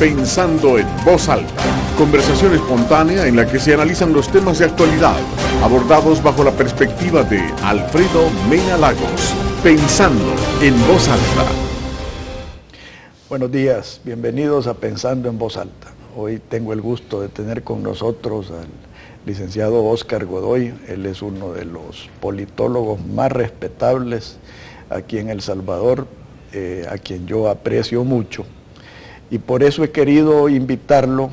Pensando en Voz Alta. Conversación espontánea en la que se analizan los temas de actualidad, abordados bajo la perspectiva de Alfredo Mena Lagos. Pensando en Voz Alta. Buenos días, bienvenidos a Pensando en Voz Alta. Hoy tengo el gusto de tener con nosotros al licenciado Óscar Godoy. Él es uno de los politólogos más respetables aquí en El Salvador, a quien yo aprecio mucho. Y por eso he querido invitarlo,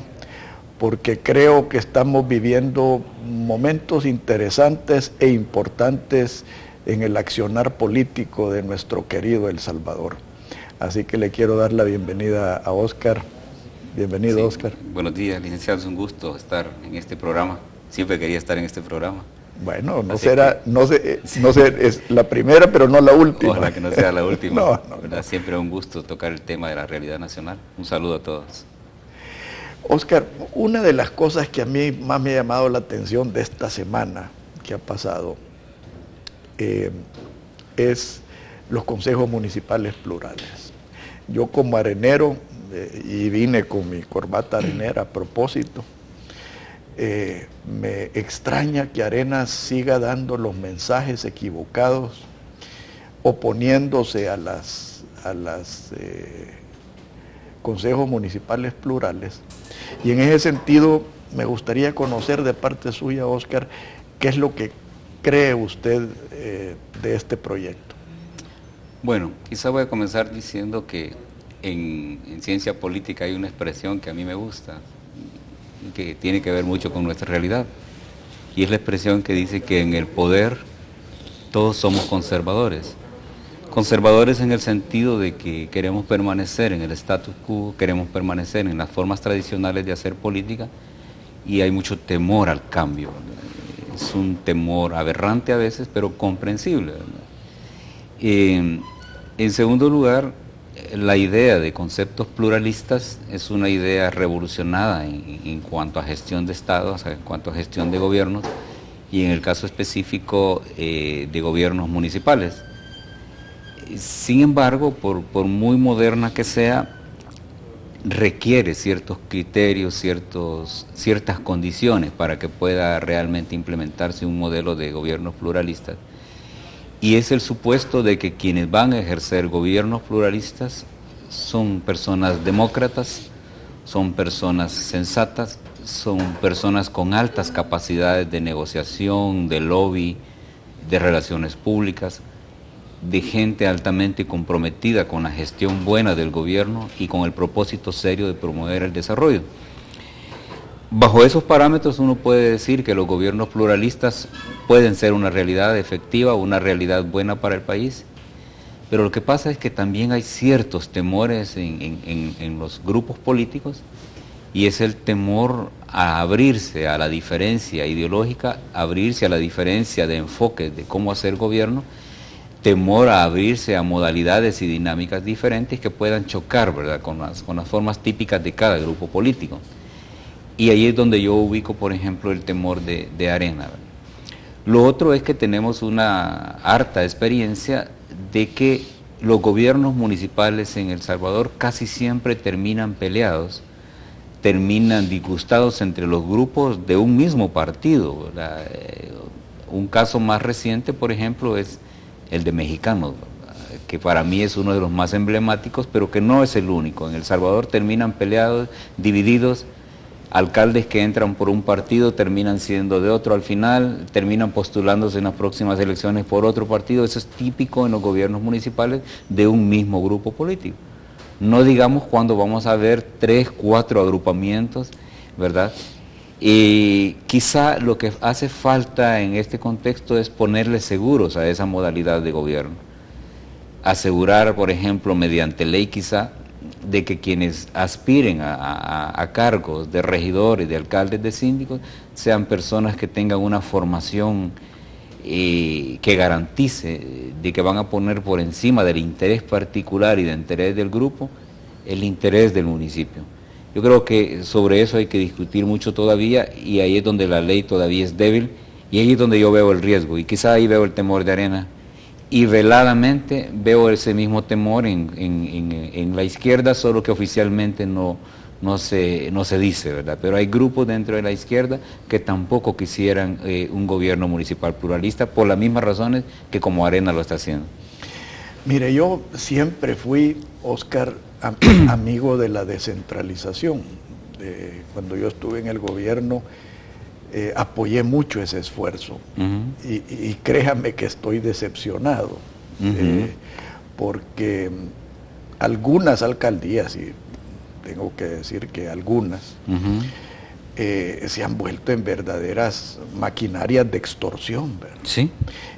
porque creo que estamos viviendo momentos interesantes e importantes en el accionar político de nuestro querido El Salvador. Así que le quiero dar la bienvenida a Óscar. Bienvenido, sí, Óscar. Buenos días, licenciado, es un gusto estar en este programa. Siempre quería estar en este programa. Bueno, no sé, es la primera, pero no la última. Ojalá que no sea la última. No. Siempre es un gusto tocar el tema de la realidad nacional. Un saludo a todos. Óscar, una de las cosas que a mí más me ha llamado la atención de esta semana que ha pasado es los consejos municipales plurales. Yo como arenero, y vine con mi corbata arenera a propósito, me extraña que Arenas siga dando los mensajes equivocados, oponiéndose a las consejos municipales plurales. Y en ese sentido me gustaría conocer de parte suya, Óscar, qué es lo que cree usted de este proyecto. Bueno, quizá voy a comenzar diciendo que en ciencia política hay una expresión que a mí me gusta, que tiene que ver mucho con nuestra realidad, y es la expresión que dice que en el poder todos somos conservadores. Conservadores en el sentido de que queremos permanecer en el status quo, queremos permanecer en las formas tradicionales de hacer política, y hay mucho temor al cambio. Es un temor aberrante a veces, pero comprensible. En segundo lugar, la idea de conceptos pluralistas es una idea revolucionada en cuanto a gestión de estados, en cuanto a gestión de gobiernos, y en el caso específico de gobiernos municipales. Sin embargo, por muy moderna que sea, requiere ciertos criterios, ciertas condiciones para que pueda realmente implementarse un modelo de gobiernos pluralistas. Y es el supuesto de que quienes van a ejercer gobiernos pluralistas son personas demócratas, son personas sensatas, son personas con altas capacidades de negociación, de lobby, de relaciones públicas, de gente altamente comprometida con la gestión buena del gobierno y con el propósito serio de promover el desarrollo. Bajo esos parámetros uno puede decir que los gobiernos pluralistas pueden ser una realidad efectiva, una realidad buena para el país, pero lo que pasa es que también hay ciertos temores en los grupos políticos, y es el temor a abrirse a la diferencia ideológica, abrirse a la diferencia de enfoque de cómo hacer gobierno, temor a abrirse a modalidades y dinámicas diferentes que puedan chocar, ¿verdad?, con las formas típicas de cada grupo político. Y ahí es donde yo ubico, por ejemplo, el temor de Arena. Lo otro es que tenemos una harta experiencia de que los gobiernos municipales en El Salvador casi siempre terminan peleados, terminan disgustados entre los grupos de un mismo partido, ¿verdad? Un caso más reciente, por ejemplo, es el de Mexicanos, que para mí es uno de los más emblemáticos, pero que no es el único. En El Salvador terminan peleados, divididos. Alcaldes que entran por un partido terminan siendo de otro al final, terminan postulándose en las próximas elecciones por otro partido. Eso es típico en los gobiernos municipales de un mismo grupo político. No digamos cuando vamos a ver 3, 4 agrupamientos, ¿verdad? Y quizá lo que hace falta en este contexto es ponerle seguros a esa modalidad de gobierno. Asegurar, por ejemplo, mediante ley quizá, de que quienes aspiren a cargos de regidores, de alcaldes, de síndicos, sean personas que tengan una formación que garantice de que van a poner por encima del interés particular y del interés del grupo, el interés del municipio. Yo creo que sobre eso hay que discutir mucho todavía, y ahí es donde la ley todavía es débil, y ahí es donde yo veo el riesgo, y quizá ahí veo el temor de Arena. Y veladamente veo ese mismo temor en la izquierda, solo que oficialmente no no se dice, ¿verdad? Pero hay grupos dentro de la izquierda que tampoco quisieran un gobierno municipal pluralista por las mismas razones que como Arena lo está haciendo. Mire, yo siempre fui, Oscar, amigo de la descentralización. Cuando yo estuve en el gobierno, apoyé mucho ese esfuerzo. Y créame que estoy decepcionado, porque algunas alcaldías, y tengo que decir que algunas, se han vuelto en verdaderas maquinarias de extorsión, ¿verdad? Sí.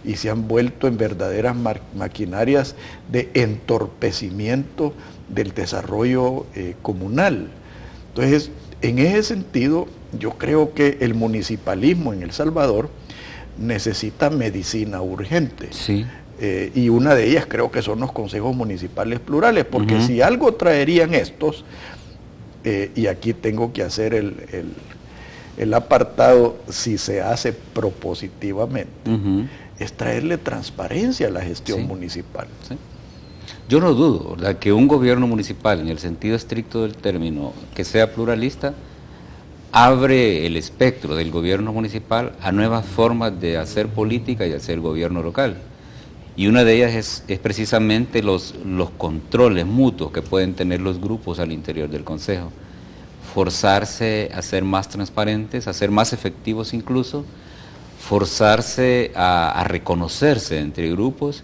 Y se han vuelto en verdaderas maquinarias de entorpecimiento del desarrollo comunal. Entonces, en ese sentido, yo creo que el municipalismo en El Salvador necesita medicina urgente. Sí. Y una de ellas creo que son los consejos municipales plurales, porque si algo traerían estos, y aquí tengo que hacer el apartado, si se hace propositivamente, es traerle transparencia a la gestión municipal. Sí. Yo no dudo, ¿verdad?, que un gobierno municipal, en el sentido estricto del término, que sea pluralista, abre el espectro del gobierno municipal a nuevas formas de hacer política y hacer gobierno local. Y una de ellas es precisamente los controles mutuos que pueden tener los grupos al interior del Consejo. Forzarse a ser más transparentes, a ser más efectivos incluso, forzarse a reconocerse entre grupos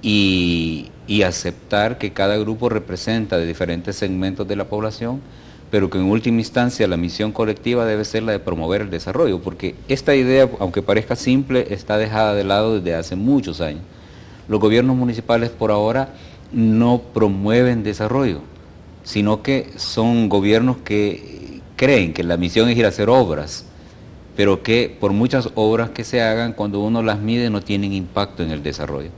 y aceptar que cada grupo representa de diferentes segmentos de la población, pero que en última instancia la misión colectiva debe ser la de promover el desarrollo, porque esta idea, aunque parezca simple, está dejada de lado desde hace muchos años. Los gobiernos municipales por ahora no promueven desarrollo, sino que son gobiernos que creen que la misión es ir a hacer obras, pero que por muchas obras que se hagan, cuando uno las mide no tienen impacto en el desarrollo.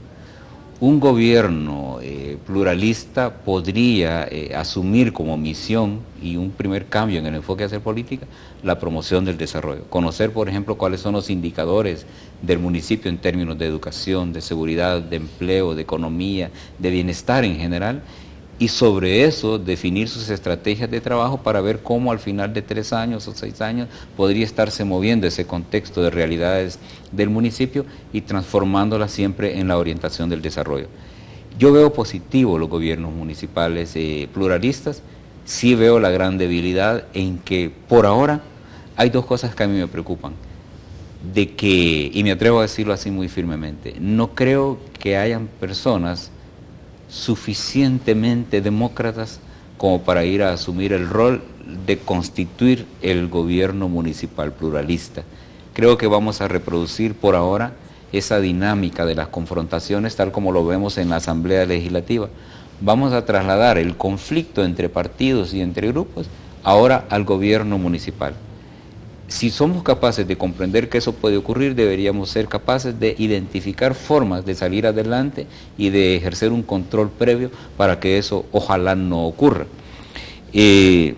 Un gobierno pluralista podría asumir como misión y un primer cambio en el enfoque de hacer política, la promoción del desarrollo. Conocer, por ejemplo, cuáles son los indicadores del municipio en términos de educación, de seguridad, de empleo, de economía, de bienestar en general, y sobre eso definir sus estrategias de trabajo para ver cómo al final de 3 años o 6 años podría estarse moviendo ese contexto de realidades del municipio y transformándola siempre en la orientación del desarrollo. Yo veo positivo los gobiernos municipales pluralistas, sí veo la gran debilidad en que por ahora hay 2 cosas que a mí me preocupan, y me atrevo a decirlo así muy firmemente, no creo que hayan personas suficientemente demócratas como para ir a asumir el rol de constituir el gobierno municipal pluralista. Creo que vamos a reproducir por ahora esa dinámica de las confrontaciones tal como lo vemos en la Asamblea Legislativa. Vamos a trasladar el conflicto entre partidos y entre grupos ahora al gobierno municipal. Si somos capaces de comprender que eso puede ocurrir, deberíamos ser capaces de identificar formas de salir adelante y de ejercer un control previo para que eso ojalá no ocurra. Si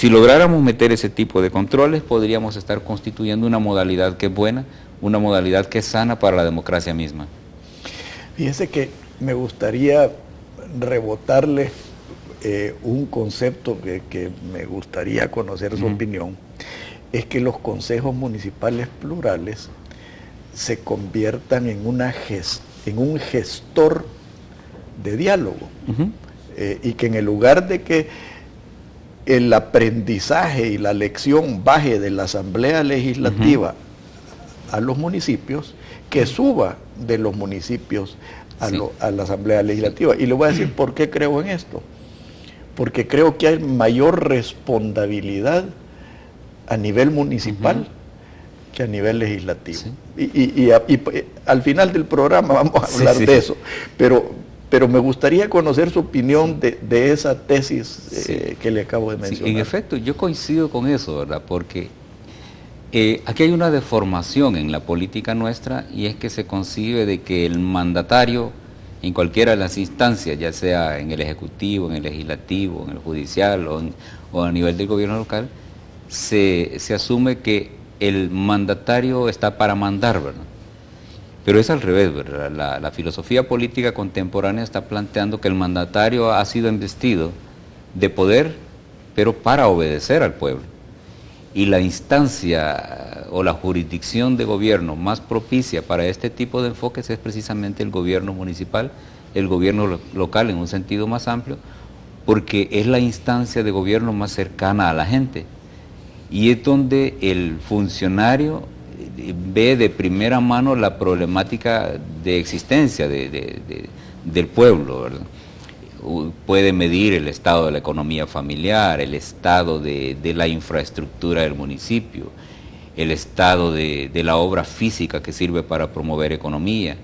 lográramos meter ese tipo de controles, podríamos estar constituyendo una modalidad que es buena, una modalidad que es sana para la democracia misma. Fíjese que me gustaría rebotarle un concepto que me gustaría conocer su opinión. Es que los consejos municipales plurales se conviertan en un gestor de diálogo. Y que en el lugar de que el aprendizaje y la lección baje de la Asamblea Legislativa a los municipios, que suba de los municipios a la Asamblea Legislativa. Y le voy a decir por qué creo en esto. Porque creo que hay mayor responsabilidad a nivel municipal que a nivel legislativo. Y al final del programa vamos a hablar de eso, pero me gustaría conocer su opinión de esa tesis que le acabo de mencionar. En efecto, yo coincido con eso, ¿verdad? Porque aquí hay una deformación en la política nuestra, y es que se concibe de que el mandatario en cualquiera de las instancias, ya sea en el Ejecutivo, en el Legislativo, en el Judicial o a nivel del gobierno local, se asume que el mandatario está para mandar, ¿verdad? Pero es al revés, ¿verdad? La filosofía política contemporánea está planteando que el mandatario ha sido investido de poder pero para obedecer al pueblo. Y la instancia o la jurisdicción de gobierno más propicia para este tipo de enfoques es precisamente el gobierno municipal, el gobierno local en un sentido más amplio, porque es la instancia de gobierno más cercana a la gente. Y es donde el funcionario ve de primera mano la problemática de existencia del pueblo, ¿verdad? Puede medir el estado de la economía familiar, el estado de la infraestructura del municipio, el estado de la obra física que sirve para promover economía,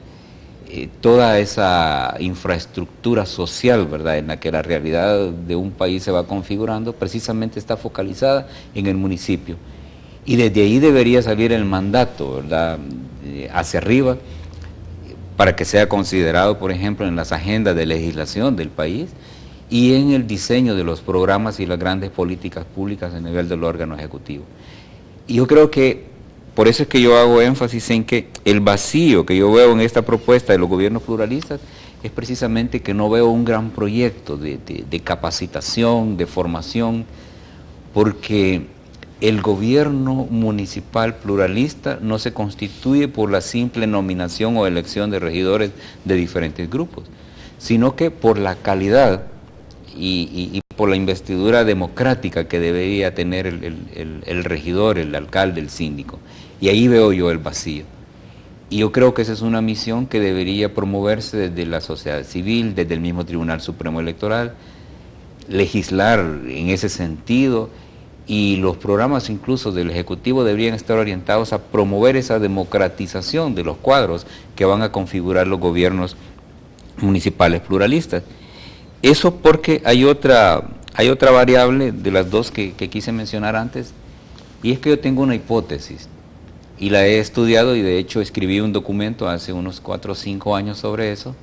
toda esa infraestructura social, ¿verdad?, en la que la realidad de un país se va configurando, precisamente está focalizada en el municipio. Y desde ahí debería salir el mandato, ¿verdad?, hacia arriba, para que sea considerado, por ejemplo, en las agendas de legislación del país y en el diseño de los programas y las grandes políticas públicas a nivel del órgano ejecutivo. Y yo creo que, por eso es que yo hago énfasis en que el vacío que yo veo en esta propuesta de los gobiernos pluralistas es precisamente que no veo un gran proyecto de capacitación, de formación, porque el gobierno municipal pluralista no se constituye por la simple nominación o elección de regidores de diferentes grupos, sino que por la calidad y por la investidura democrática que debería tener el regidor, el alcalde, el síndico. Y ahí veo yo el vacío. Y yo creo que esa es una misión que debería promoverse desde la sociedad civil, desde el mismo Tribunal Supremo Electoral, legislar en ese sentido. Y los programas incluso del Ejecutivo deberían estar orientados a promover esa democratización de los cuadros que van a configurar los gobiernos municipales pluralistas. Eso porque hay otra variable de las dos que quise mencionar antes, y es que yo tengo una hipótesis, y la he estudiado, y de hecho escribí un documento hace unos 4 o 5 años sobre eso.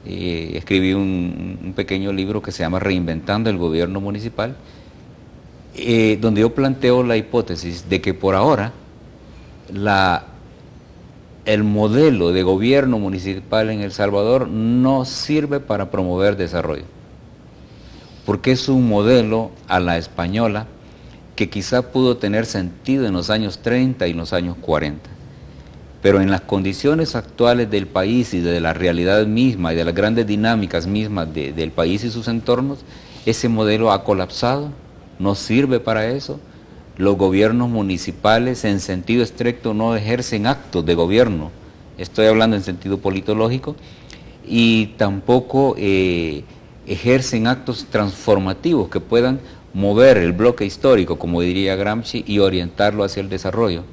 Escribí un pequeño libro que se llama Reinventando el Gobierno Municipal, donde yo planteo la hipótesis de que por ahora el modelo de gobierno municipal en El Salvador no sirve para promover desarrollo, porque es un modelo a la española que quizá pudo tener sentido en los años 30 y en los años 40, pero en las condiciones actuales del país y de la realidad misma y de las grandes dinámicas mismas del país y sus entornos, ese modelo ha colapsado. No sirve para eso. Los gobiernos municipales en sentido estricto no ejercen actos de gobierno, estoy hablando en sentido politológico, y tampoco ejercen actos transformativos que puedan mover el bloque histórico, como diría Gramsci, y orientarlo hacia el desarrollo,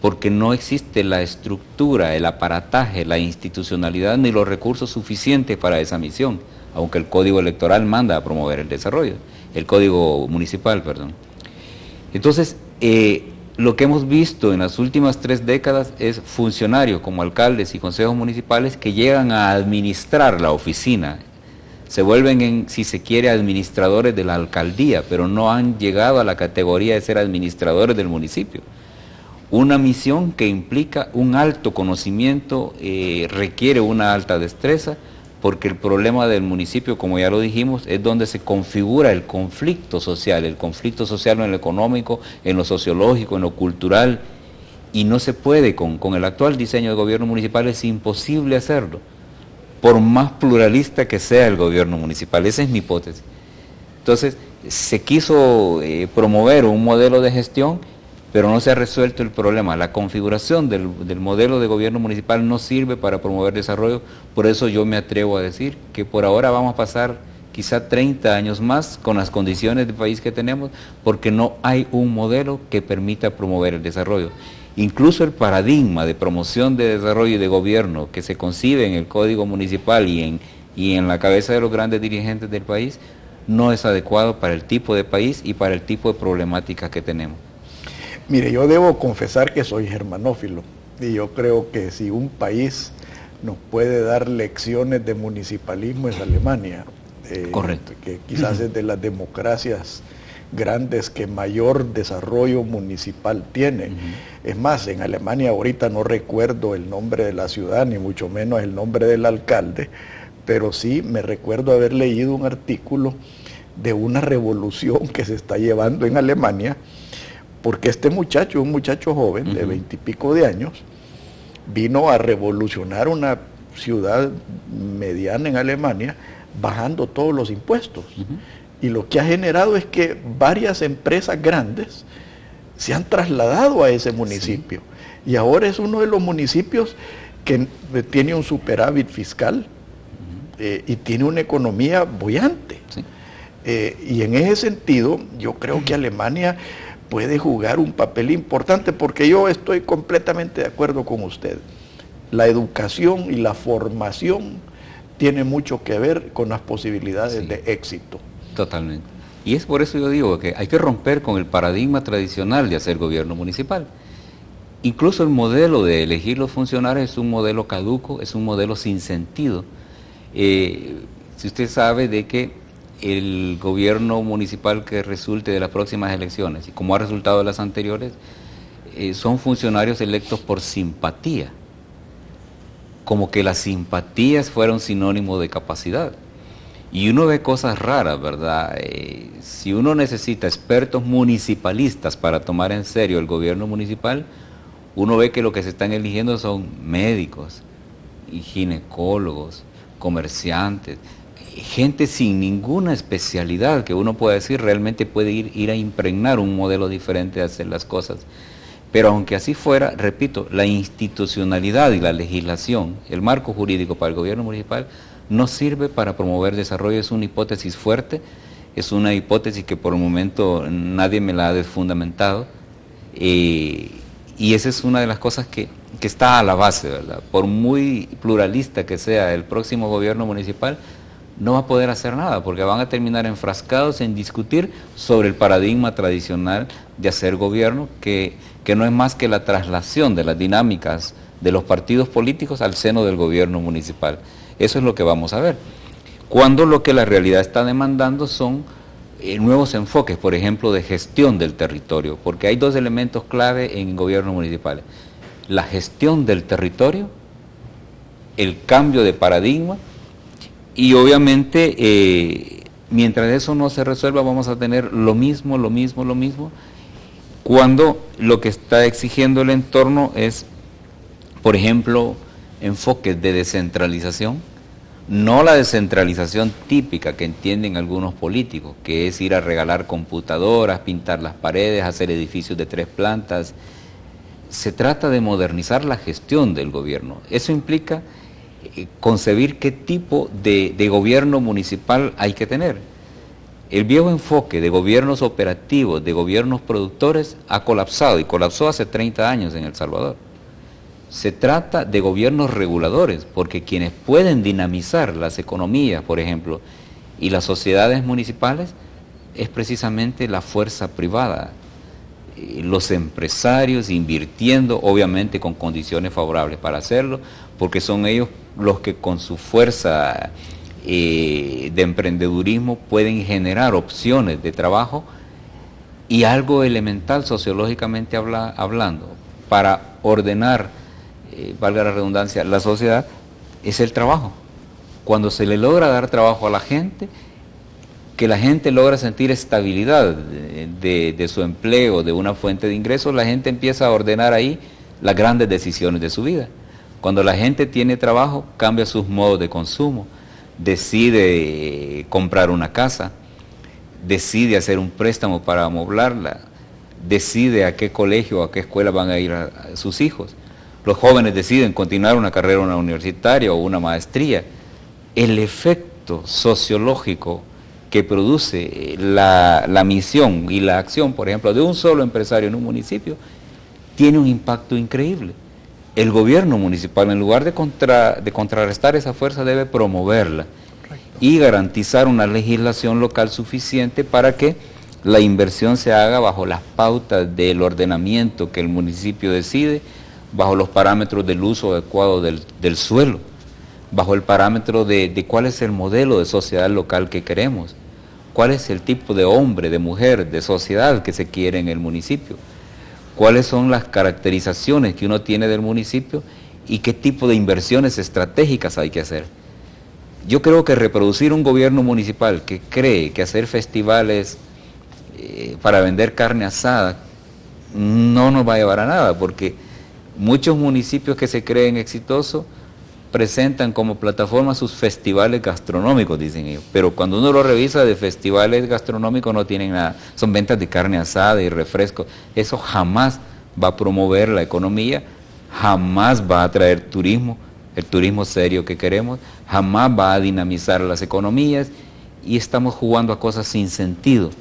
porque no existe la estructura, el aparataje, la institucionalidad ni los recursos suficientes para esa misión, aunque el Código Electoral manda a promover el desarrollo. El Código Municipal, perdón. Entonces, lo que hemos visto en las últimas 3 décadas es funcionarios como alcaldes y consejos municipales que llegan a administrar la oficina, se vuelven, si se quiere, administradores de la alcaldía, pero no han llegado a la categoría de ser administradores del municipio. Una misión que implica un alto conocimiento, requiere una alta destreza, porque el problema del municipio, como ya lo dijimos, es donde se configura el conflicto social en lo económico, en lo sociológico, en lo cultural, y no se puede, con el actual diseño de gobierno municipal es imposible hacerlo, por más pluralista que sea el gobierno municipal. Esa es mi hipótesis. Entonces, se quiso promover un modelo de gestión, pero no se ha resuelto el problema. La configuración del modelo de gobierno municipal no sirve para promover desarrollo, por eso yo me atrevo a decir que por ahora vamos a pasar quizá 30 años más con las condiciones de país que tenemos, porque no hay un modelo que permita promover el desarrollo. Incluso el paradigma de promoción de desarrollo y de gobierno que se concibe en el Código Municipal y en la cabeza de los grandes dirigentes del país no es adecuado para el tipo de país y para el tipo de problemática que tenemos. Mire, yo debo confesar que soy germanófilo y yo creo que si un país nos puede dar lecciones de municipalismo es Alemania. Correcto. Que quizás es de las democracias grandes que mayor desarrollo municipal tiene. Es más, en Alemania ahorita no recuerdo el nombre de la ciudad, ni mucho menos el nombre del alcalde, pero sí me recuerdo haber leído un artículo de una revolución que se está llevando en Alemania, porque este muchacho, un muchacho joven de 20 y pico de años, vino a revolucionar una ciudad mediana en Alemania, bajando todos los impuestos. Y lo que ha generado es que varias empresas grandes se han trasladado a ese municipio. Sí. Y ahora es uno de los municipios que tiene un superávit fiscal y tiene una economía boyante. Sí. Y en ese sentido, yo creo que Alemania puede jugar un papel importante, porque yo estoy completamente de acuerdo con usted. La educación y la formación tiene mucho que ver con las posibilidades de éxito. Totalmente. Y es por eso yo digo que hay que romper con el paradigma tradicional de hacer gobierno municipal. Incluso el modelo de elegir los funcionarios es un modelo caduco, es un modelo sin sentido. Si usted sabe de que el gobierno municipal que resulte de las próximas elecciones, y como ha resultado de las anteriores, son funcionarios electos por simpatía, como que las simpatías fueron sinónimo de capacidad. Y uno ve cosas raras, ¿verdad? Si uno necesita expertos municipalistas para tomar en serio el gobierno municipal, uno ve que lo que se están eligiendo son médicos, y ginecólogos, comerciantes, gente sin ninguna especialidad que uno pueda decir realmente puede ir a impregnar un modelo diferente de hacer las cosas. Pero aunque así fuera, repito, la institucionalidad y la legislación, el marco jurídico para el gobierno municipal no sirve para promover desarrollo. Es una hipótesis fuerte, es una hipótesis que por el momento nadie me la ha desfundamentado, y esa es una de las cosas que está a la base, ¿verdad? Por muy pluralista que sea el próximo gobierno municipal, no va a poder hacer nada, porque van a terminar enfrascados en discutir sobre el paradigma tradicional de hacer gobierno, que no es más que la traslación de las dinámicas de los partidos políticos al seno del gobierno municipal. Eso es lo que vamos a ver. Cuando lo que la realidad está demandando son nuevos enfoques, por ejemplo, de gestión del territorio, porque hay dos elementos clave en gobierno municipal: la gestión del territorio, el cambio de paradigma, y obviamente mientras eso no se resuelva vamos a tener lo mismo, cuando lo que está exigiendo el entorno es, por ejemplo, enfoques de descentralización, no la descentralización típica que entienden algunos políticos, que es ir a regalar computadoras, pintar las paredes, hacer edificios de 3 plantas. Se trata de modernizar la gestión del gobierno. Eso implica concebir qué tipo de gobierno municipal hay que tener. El viejo enfoque de gobiernos operativos, de gobiernos productores, ha colapsado, y colapsó hace 30 años en El Salvador. Se trata de gobiernos reguladores, porque quienes pueden dinamizar las economías, por ejemplo, y las sociedades municipales, es precisamente la fuerza privada, los empresarios invirtiendo, obviamente con condiciones favorables para hacerlo, porque son ellos los que con su fuerza de emprendedurismo pueden generar opciones de trabajo. Y algo elemental sociológicamente hablando, para ordenar, valga la redundancia, la sociedad, es el trabajo. Cuando se le logra dar trabajo a la gente, que la gente logra sentir estabilidad de su empleo, de una fuente de ingresos, la gente empieza a ordenar ahí las grandes decisiones de su vida. Cuando la gente tiene trabajo, cambia sus modos de consumo, decide comprar una casa, decide hacer un préstamo para amoblarla, decide a qué colegio o a qué escuela van a ir a sus hijos. Los jóvenes deciden continuar una carrera universitaria o una maestría. El efecto sociológico que produce la misión y la acción, por ejemplo, de un solo empresario en un municipio, tiene un impacto increíble. El gobierno municipal, en lugar de contrarrestar esa fuerza, debe promoverla. Correcto. Y garantizar una legislación local suficiente para que la inversión se haga bajo las pautas del ordenamiento que el municipio decide, bajo los parámetros del uso adecuado del suelo, bajo el parámetro de cuál es el modelo de sociedad local que queremos, cuál es el tipo de hombre, de mujer, de sociedad que se quiere en el municipio, cuáles son las caracterizaciones que uno tiene del municipio y qué tipo de inversiones estratégicas hay que hacer. Yo creo que reproducir un gobierno municipal que cree que hacer festivales para vender carne asada no nos va a llevar a nada, porque muchos municipios que se creen exitosos presentan como plataforma sus festivales gastronómicos, dicen ellos, pero cuando uno lo revisa, de festivales gastronómicos no tienen nada, son ventas de carne asada y refrescos. Eso jamás va a promover la economía, jamás va a traer turismo, el turismo serio que queremos, jamás va a dinamizar las economías, y estamos jugando a cosas sin sentido.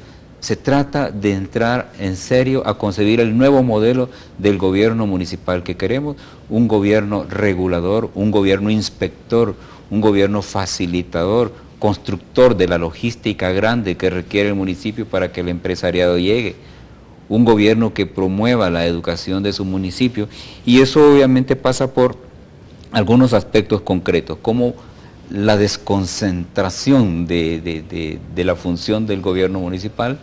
Se trata de entrar en serio a concebir el nuevo modelo del gobierno municipal que queremos, un gobierno regulador, un gobierno inspector, un gobierno facilitador, constructor de la logística grande que requiere el municipio para que el empresariado llegue, un gobierno que promueva la educación de su municipio, y eso obviamente pasa por algunos aspectos concretos, como la desconcentración de la función del gobierno municipal,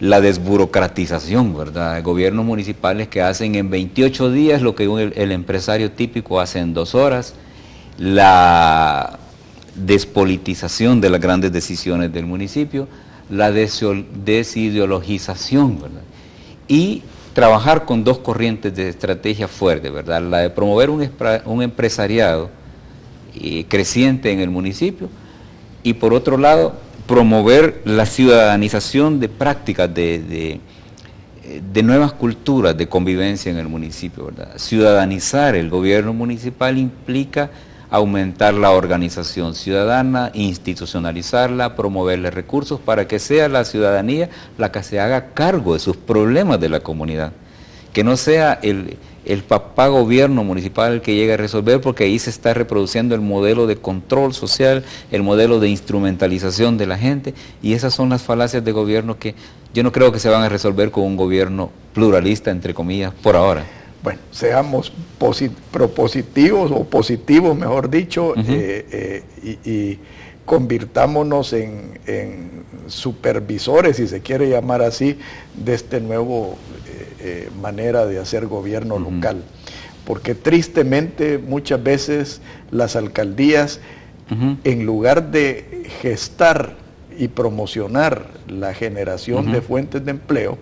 la desburocratización, ¿verdad? Gobiernos municipales que hacen en 28 días lo que el empresario típico hace en 2 horas, la despolitización de las grandes decisiones del municipio, la desideologización, ¿verdad? Y trabajar con 2 corrientes de estrategia fuerte, ¿verdad? La de promover un empresariado creciente en el municipio, y por otro lado promover la ciudadanización de prácticas de nuevas culturas de convivencia en el municipio, ¿verdad? Ciudadanizar el gobierno municipal implica aumentar la organización ciudadana, institucionalizarla, promoverle recursos para que sea la ciudadanía la que se haga cargo de sus problemas de la comunidad, que no sea el papá gobierno municipal el que llegue a resolver, porque ahí se está reproduciendo el modelo de control social, el modelo de instrumentalización de la gente, y esas son las falacias de gobierno que yo no creo que se van a resolver con un gobierno pluralista, entre comillas, por ahora. Bueno, seamos propositivos, o positivos, mejor dicho, y convirtámonos en supervisores, si se quiere llamar así, de este nuevo manera de hacer gobierno local. Porque tristemente muchas veces las alcaldías, en lugar de gestar y promocionar la generación de fuentes de empleo,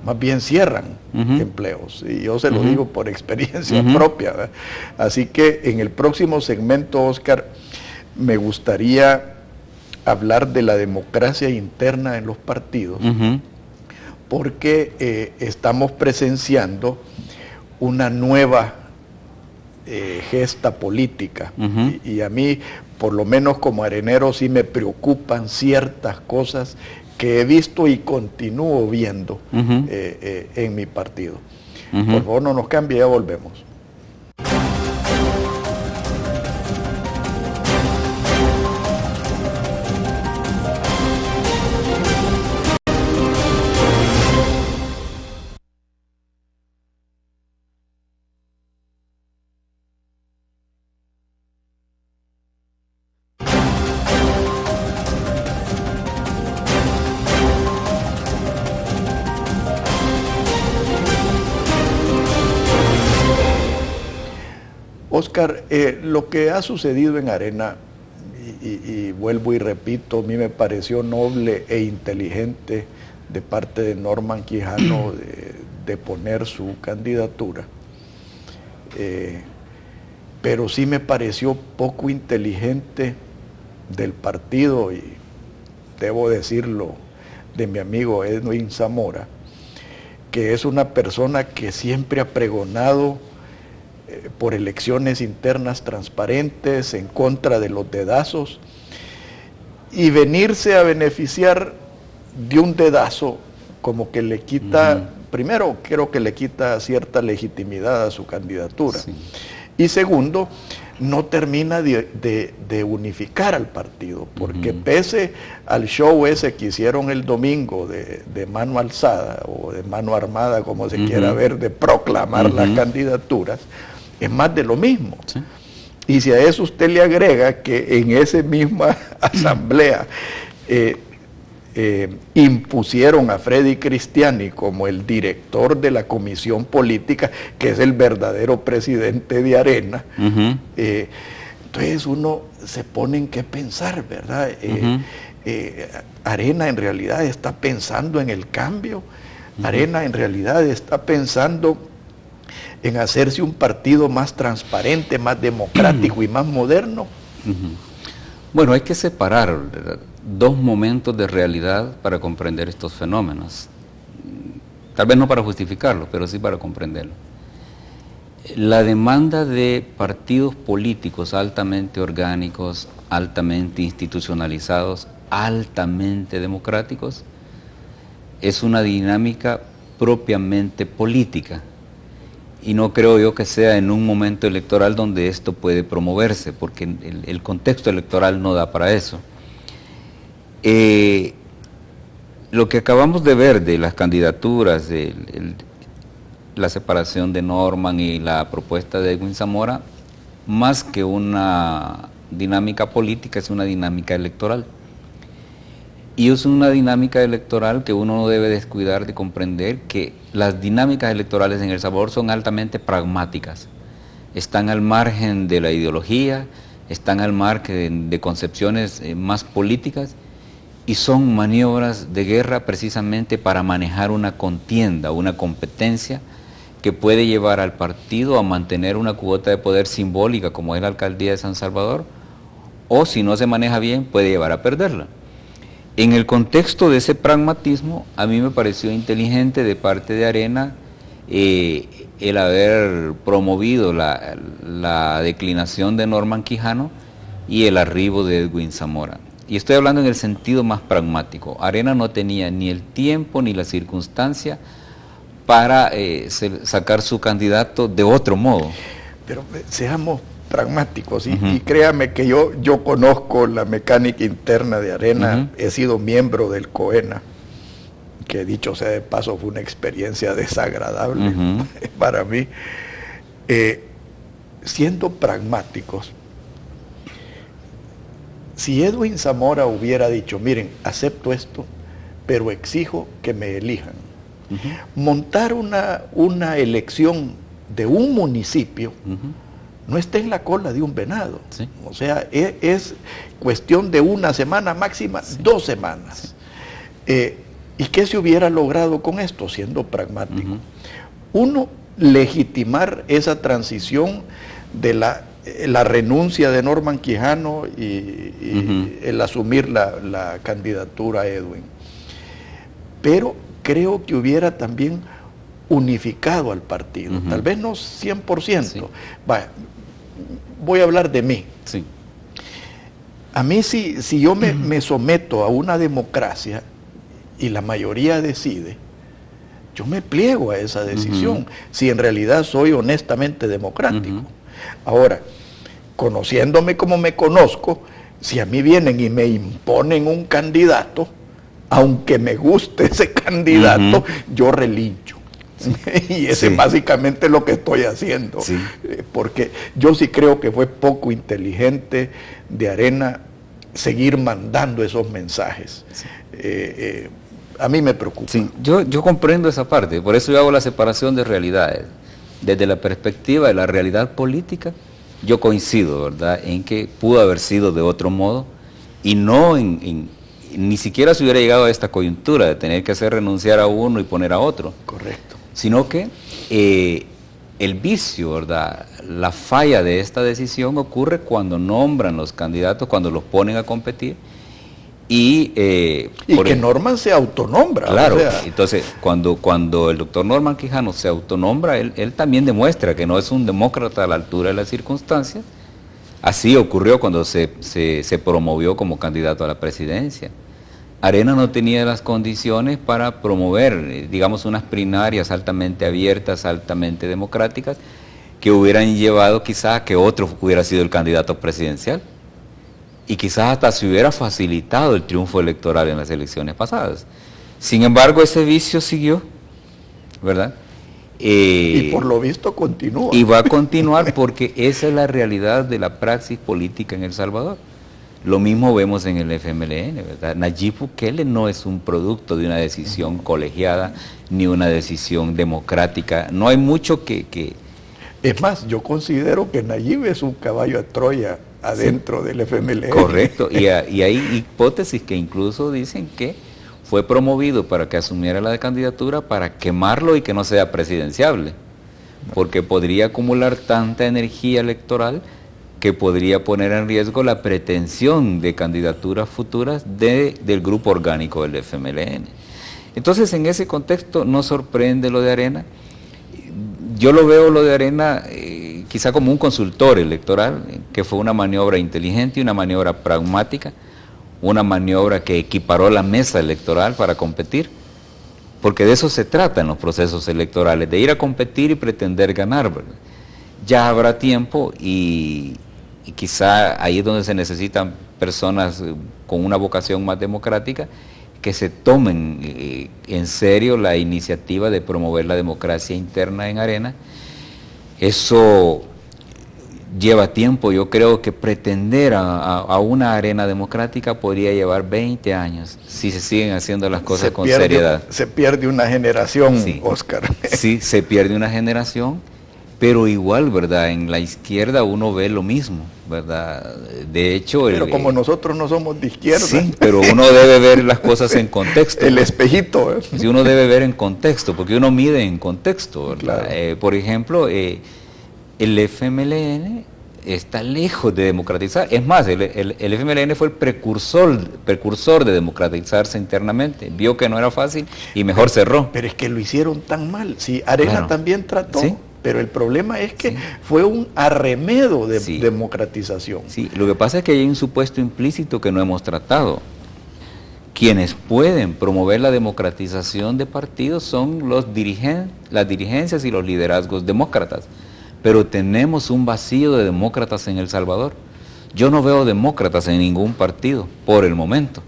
más bien cierran empleos, y yo se lo digo por experiencia propia, ¿verdad? Así que en el próximo segmento, Óscar, me gustaría hablar de la democracia interna en los partidos, porque estamos presenciando una nueva gesta política, y a mí, por lo menos como arenero, sí me preocupan ciertas cosas que he visto y continúo viendo en mi partido. Por favor, no nos cambie, ya volvemos. Óscar, lo que ha sucedido en Arena, y vuelvo y repito, a mí me pareció noble e inteligente de parte de Norman Quijano de poner su candidatura, pero sí me pareció poco inteligente del partido, y debo decirlo, de mi amigo Edwin Zamora, que es una persona que siempre ha pregonado por elecciones internas transparentes, en contra de los dedazos, y venirse a beneficiar de un dedazo como que le quita, primero creo que le quita cierta legitimidad a su candidatura, y segundo, no termina de unificar al partido, porque pese al show ese que hicieron el domingo de mano alzada, o de mano armada, como se quiera ver, de proclamar las candidaturas, es más de lo mismo. Y si a eso usted le agrega que en esa misma asamblea impusieron a Freddy Cristiani como el director de la comisión política, que es el verdadero presidente de Arena, entonces uno se ponen que pensar, ¿verdad? Arena en realidad está pensando en el cambio, Arena en realidad está pensando en hacerse un partido más transparente, más democrático y más moderno. Bueno, hay que separar, ¿verdad?, dos momentos de realidad para comprender estos fenómenos. Tal vez no para justificarlo, pero sí para comprenderlo. La demanda de partidos políticos altamente orgánicos, altamente institucionalizados, altamente democráticos, es una dinámica propiamente política. Y no creo yo que sea en un momento electoral donde esto puede promoverse, porque el contexto electoral no da para eso. Lo que acabamos de ver de las candidaturas, la separación de Norman y la propuesta de Edwin Zamora, más que una dinámica política, es una dinámica electoral. Y es una dinámica electoral que uno no debe descuidar de comprender que las dinámicas electorales en El Salvador son altamente pragmáticas. Están al margen de la ideología, están al margen de concepciones más políticas, y son maniobras de guerra precisamente para manejar una contienda, una competencia que puede llevar al partido a mantener una cuota de poder simbólica como es la alcaldía de San Salvador, o si no se maneja bien puede llevar a perderla. En el contexto de ese pragmatismo, a mí me pareció inteligente de parte de Arena el haber promovido la declinación de Norman Quijano y el arribo de Edwin Zamora. Y estoy hablando en el sentido más pragmático. Arena no tenía ni el tiempo ni la circunstancia para sacar su candidato de otro modo. Pero seamos pragmáticos, y créame que yo conozco la mecánica interna de Arena, he sido miembro del COENA, que dicho sea de paso fue una experiencia desagradable para mí. Siendo pragmáticos, si Edwin Zamora hubiera dicho, miren, acepto esto, pero exijo que me elijan, montar una elección de un municipio no está en la cola de un venado. Sí. O sea, es cuestión de una semana, máxima 2 semanas. ¿Y qué se hubiera logrado con esto, siendo pragmático? Uno, legitimar esa transición de la renuncia de Norman Quijano y el asumir la candidatura a Edwin. Pero creo que hubiera también unificado al partido, tal vez no 100%. Sí. Vaya, voy a hablar de mí. Sí. A mí si yo me someto a una democracia y la mayoría decide, yo me pliego a esa decisión, si en realidad soy honestamente democrático. Ahora, conociéndome como me conozco, si a mí vienen y me imponen un candidato, aunque me guste ese candidato, yo relincho. Sí. Y ese es básicamente lo que estoy haciendo. Sí. Porque yo sí creo que fue poco inteligente de Arena seguir mandando esos mensajes. Sí. A mí me preocupa. Sí, yo comprendo esa parte, por eso yo hago la separación de realidades. Desde la perspectiva de la realidad política, yo coincido, ¿verdad?, en que pudo haber sido de otro modo y no ni siquiera se hubiera llegado a esta coyuntura de tener que hacer renunciar a uno y poner a otro. Correcto. Sino que el vicio, ¿verdad?, la falla de esta decisión ocurre cuando nombran los candidatos, cuando los ponen a competir y que Norman se autonombra. Claro, o sea, entonces cuando el doctor Norman Quijano se autonombra, él también demuestra que no es un demócrata a la altura de las circunstancias. Así ocurrió cuando se promovió como candidato a la presidencia. Arena no tenía las condiciones para promover, digamos, unas primarias altamente abiertas, altamente democráticas, que hubieran llevado quizás a que otro hubiera sido el candidato presidencial. Y quizás hasta se hubiera facilitado el triunfo electoral en las elecciones pasadas. Sin embargo, ese vicio siguió, ¿verdad? Y por lo visto continúa. Y va a continuar porque esa es la realidad de la praxis política en El Salvador. Lo mismo vemos en el FMLN, ¿verdad? Nayib Bukele no es un producto de una decisión colegiada ni una decisión democrática. No hay mucho que... Es más, yo considero que Nayib es un caballo de Troya adentro del FMLN. Correcto, y hay hipótesis que incluso dicen que fue promovido para que asumiera la candidatura para quemarlo y que no sea presidenciable, porque podría acumular tanta energía electoral que podría poner en riesgo la pretensión de candidaturas futuras del grupo orgánico del FMLN. Entonces, en ese contexto no sorprende lo de Arena. Yo lo veo lo de Arena quizá como un consultor electoral, que fue una maniobra inteligente y una maniobra pragmática, una maniobra que equiparó la mesa electoral para competir, porque de eso se trata en los procesos electorales, de ir a competir y pretender ganar, ¿verdad? Ya habrá tiempo y quizá ahí es donde se necesitan personas con una vocación más democrática que se tomen en serio la iniciativa de promover la democracia interna en Arena. Eso lleva tiempo. Yo creo que pretender a una Arena democrática podría llevar 20 años si se siguen haciendo las cosas con seriedad. Se pierde una generación, sí, Óscar. Sí, se pierde una generación, pero igual, ¿verdad? En la izquierda uno ve lo mismo, ¿verdad? De hecho... Pero como nosotros no somos de izquierda. Sí, pero uno debe ver las cosas en contexto. El espejito. Sí, uno debe ver en contexto, porque uno mide en contexto, ¿verdad? Claro. Por ejemplo, el FMLN está lejos de democratizar. Es más, el FMLN fue el precursor de democratizarse internamente. Vio que no era fácil y mejor cerró. Pero es que lo hicieron tan mal. Sí, Arena claro. También trató. ¿Sí? Pero el problema es que sí. Fue un arremedo de sí. Democratización. Sí, lo que pasa es que hay un supuesto implícito que no hemos tratado. Quienes pueden promover la democratización de partidos son las dirigencias y los liderazgos demócratas. Pero tenemos un vacío de demócratas en El Salvador. Yo no veo demócratas en ningún partido, por el momento.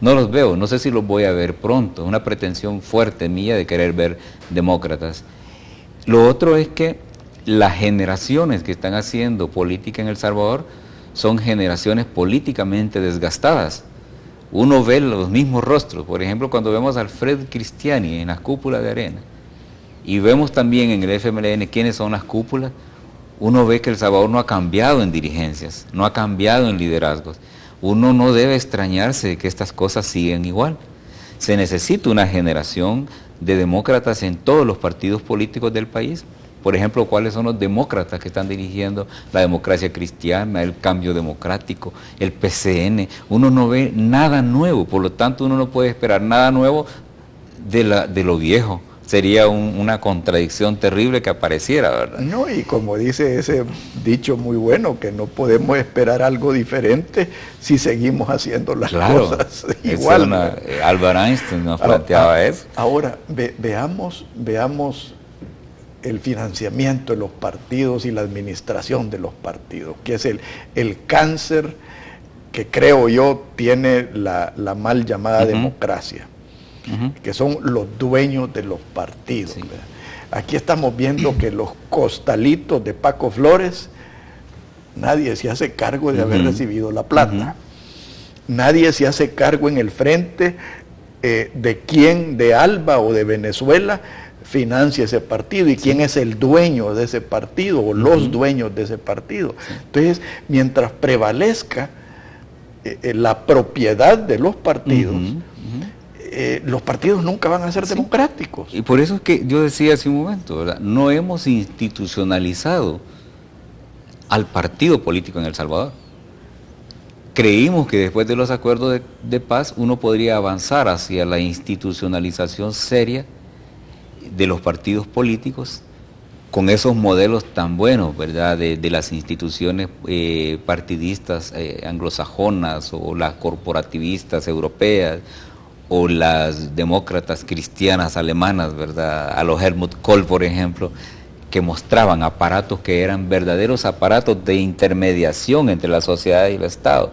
No los veo, no sé si los voy a ver pronto. Es una pretensión fuerte mía de querer ver demócratas. Lo otro es que las generaciones que están haciendo política en El Salvador son generaciones políticamente desgastadas. Uno ve los mismos rostros, por ejemplo, cuando vemos a Alfred Cristiani en las cúpulas de Arena, y vemos también en el FMLN quiénes son las cúpulas, uno ve que El Salvador no ha cambiado en dirigencias, no ha cambiado en liderazgos. Uno no debe extrañarse de que estas cosas siguen igual. Se necesita una generación de demócratas en todos los partidos políticos del país. Por ejemplo, ¿cuáles son los demócratas que están dirigiendo la democracia cristiana, el cambio democrático, el PCN? Uno no ve nada nuevo, por lo tanto uno no puede esperar nada nuevo de lo viejo. Sería una contradicción terrible que apareciera, ¿verdad? No, y como dice ese dicho muy bueno, que no podemos esperar algo diferente si seguimos haciendo las cosas igual. Albert Einstein nos planteaba eso. Ahora, veamos el financiamiento de los partidos y la administración de los partidos, que es el cáncer que creo yo tiene la mal llamada democracia. Que son los dueños de los partidos. Sí. Aquí estamos viendo que los costalitos de Paco Flores, nadie se hace cargo de haber recibido la plata. Nadie se hace cargo en el frente de quién de Alba o de Venezuela financia ese partido y quién es el dueño de ese partido o los dueños de ese partido. Entonces, mientras prevalezca la propiedad de los partidos, los partidos nunca van a ser democráticos. Y por eso es que yo decía hace un momento, ¿verdad? No hemos institucionalizado al partido político en El Salvador. Creímos que después de los acuerdos de paz uno podría avanzar hacia la institucionalización seria de los partidos políticos con esos modelos tan buenos, ¿verdad? De las instituciones partidistas anglosajonas o las corporativistas europeas, o las demócratas cristianas alemanas, ¿verdad? A los Helmut Kohl, por ejemplo, que mostraban aparatos que eran verdaderos aparatos de intermediación entre la sociedad y el Estado,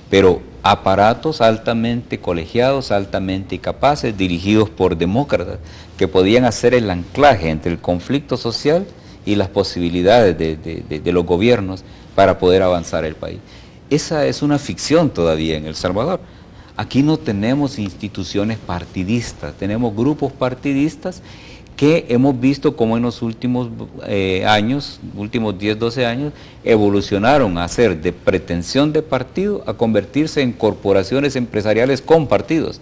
pero aparatos altamente colegiados, altamente capaces, dirigidos por demócratas, que podían hacer el anclaje entre el conflicto social y las posibilidades de los gobiernos para poder avanzar el país. Esa es una ficción todavía en El Salvador. Aquí no tenemos instituciones partidistas, tenemos grupos partidistas que hemos visto cómo en los últimos años, últimos 10, 12 años, evolucionaron a ser de pretensión de partido a convertirse en corporaciones empresariales con partidos,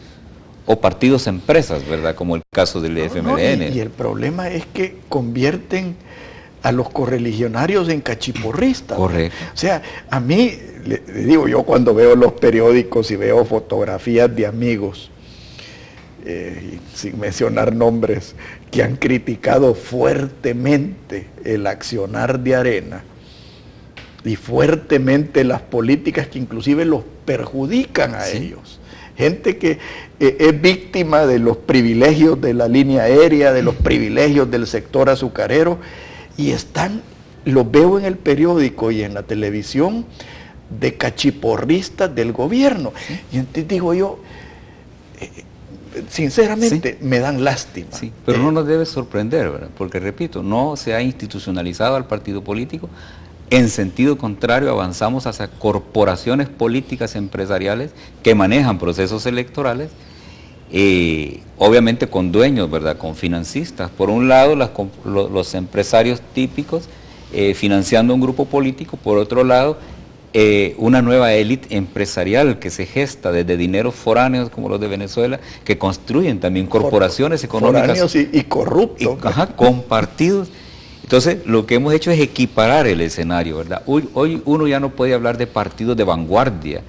o partidos empresas, ¿verdad? Como el caso del FMLN. Y el problema es que convierten a los correligionarios en cachiporristas. Correcto. O sea, a mí, le digo yo, cuando veo los periódicos y veo fotografías de amigos, sin mencionar nombres, que han criticado fuertemente el accionar de Arena y fuertemente las políticas que inclusive los perjudican a ellos. Gente que es víctima de los privilegios de la línea aérea, de los privilegios del sector azucarero, y los veo en el periódico y en la televisión de cachiporristas del gobierno. Y entonces digo yo, sinceramente, me dan lástima. Sí, pero no nos debe sorprender, ¿verdad? Porque, repito, no se ha institucionalizado al partido político. En sentido contrario, avanzamos hacia corporaciones políticas empresariales que manejan procesos electorales, obviamente con dueños, ¿verdad? Con financistas. Por un lado, los empresarios típicos financiando un grupo político, por otro lado, una nueva élite empresarial que se gesta desde dineros foráneos como los de Venezuela, que construyen también corporaciones económicas. Foráneos y corruptos. Con partidos. Entonces, lo que hemos hecho es equiparar el escenario, ¿verdad? Hoy uno ya no puede hablar de partidos de vanguardia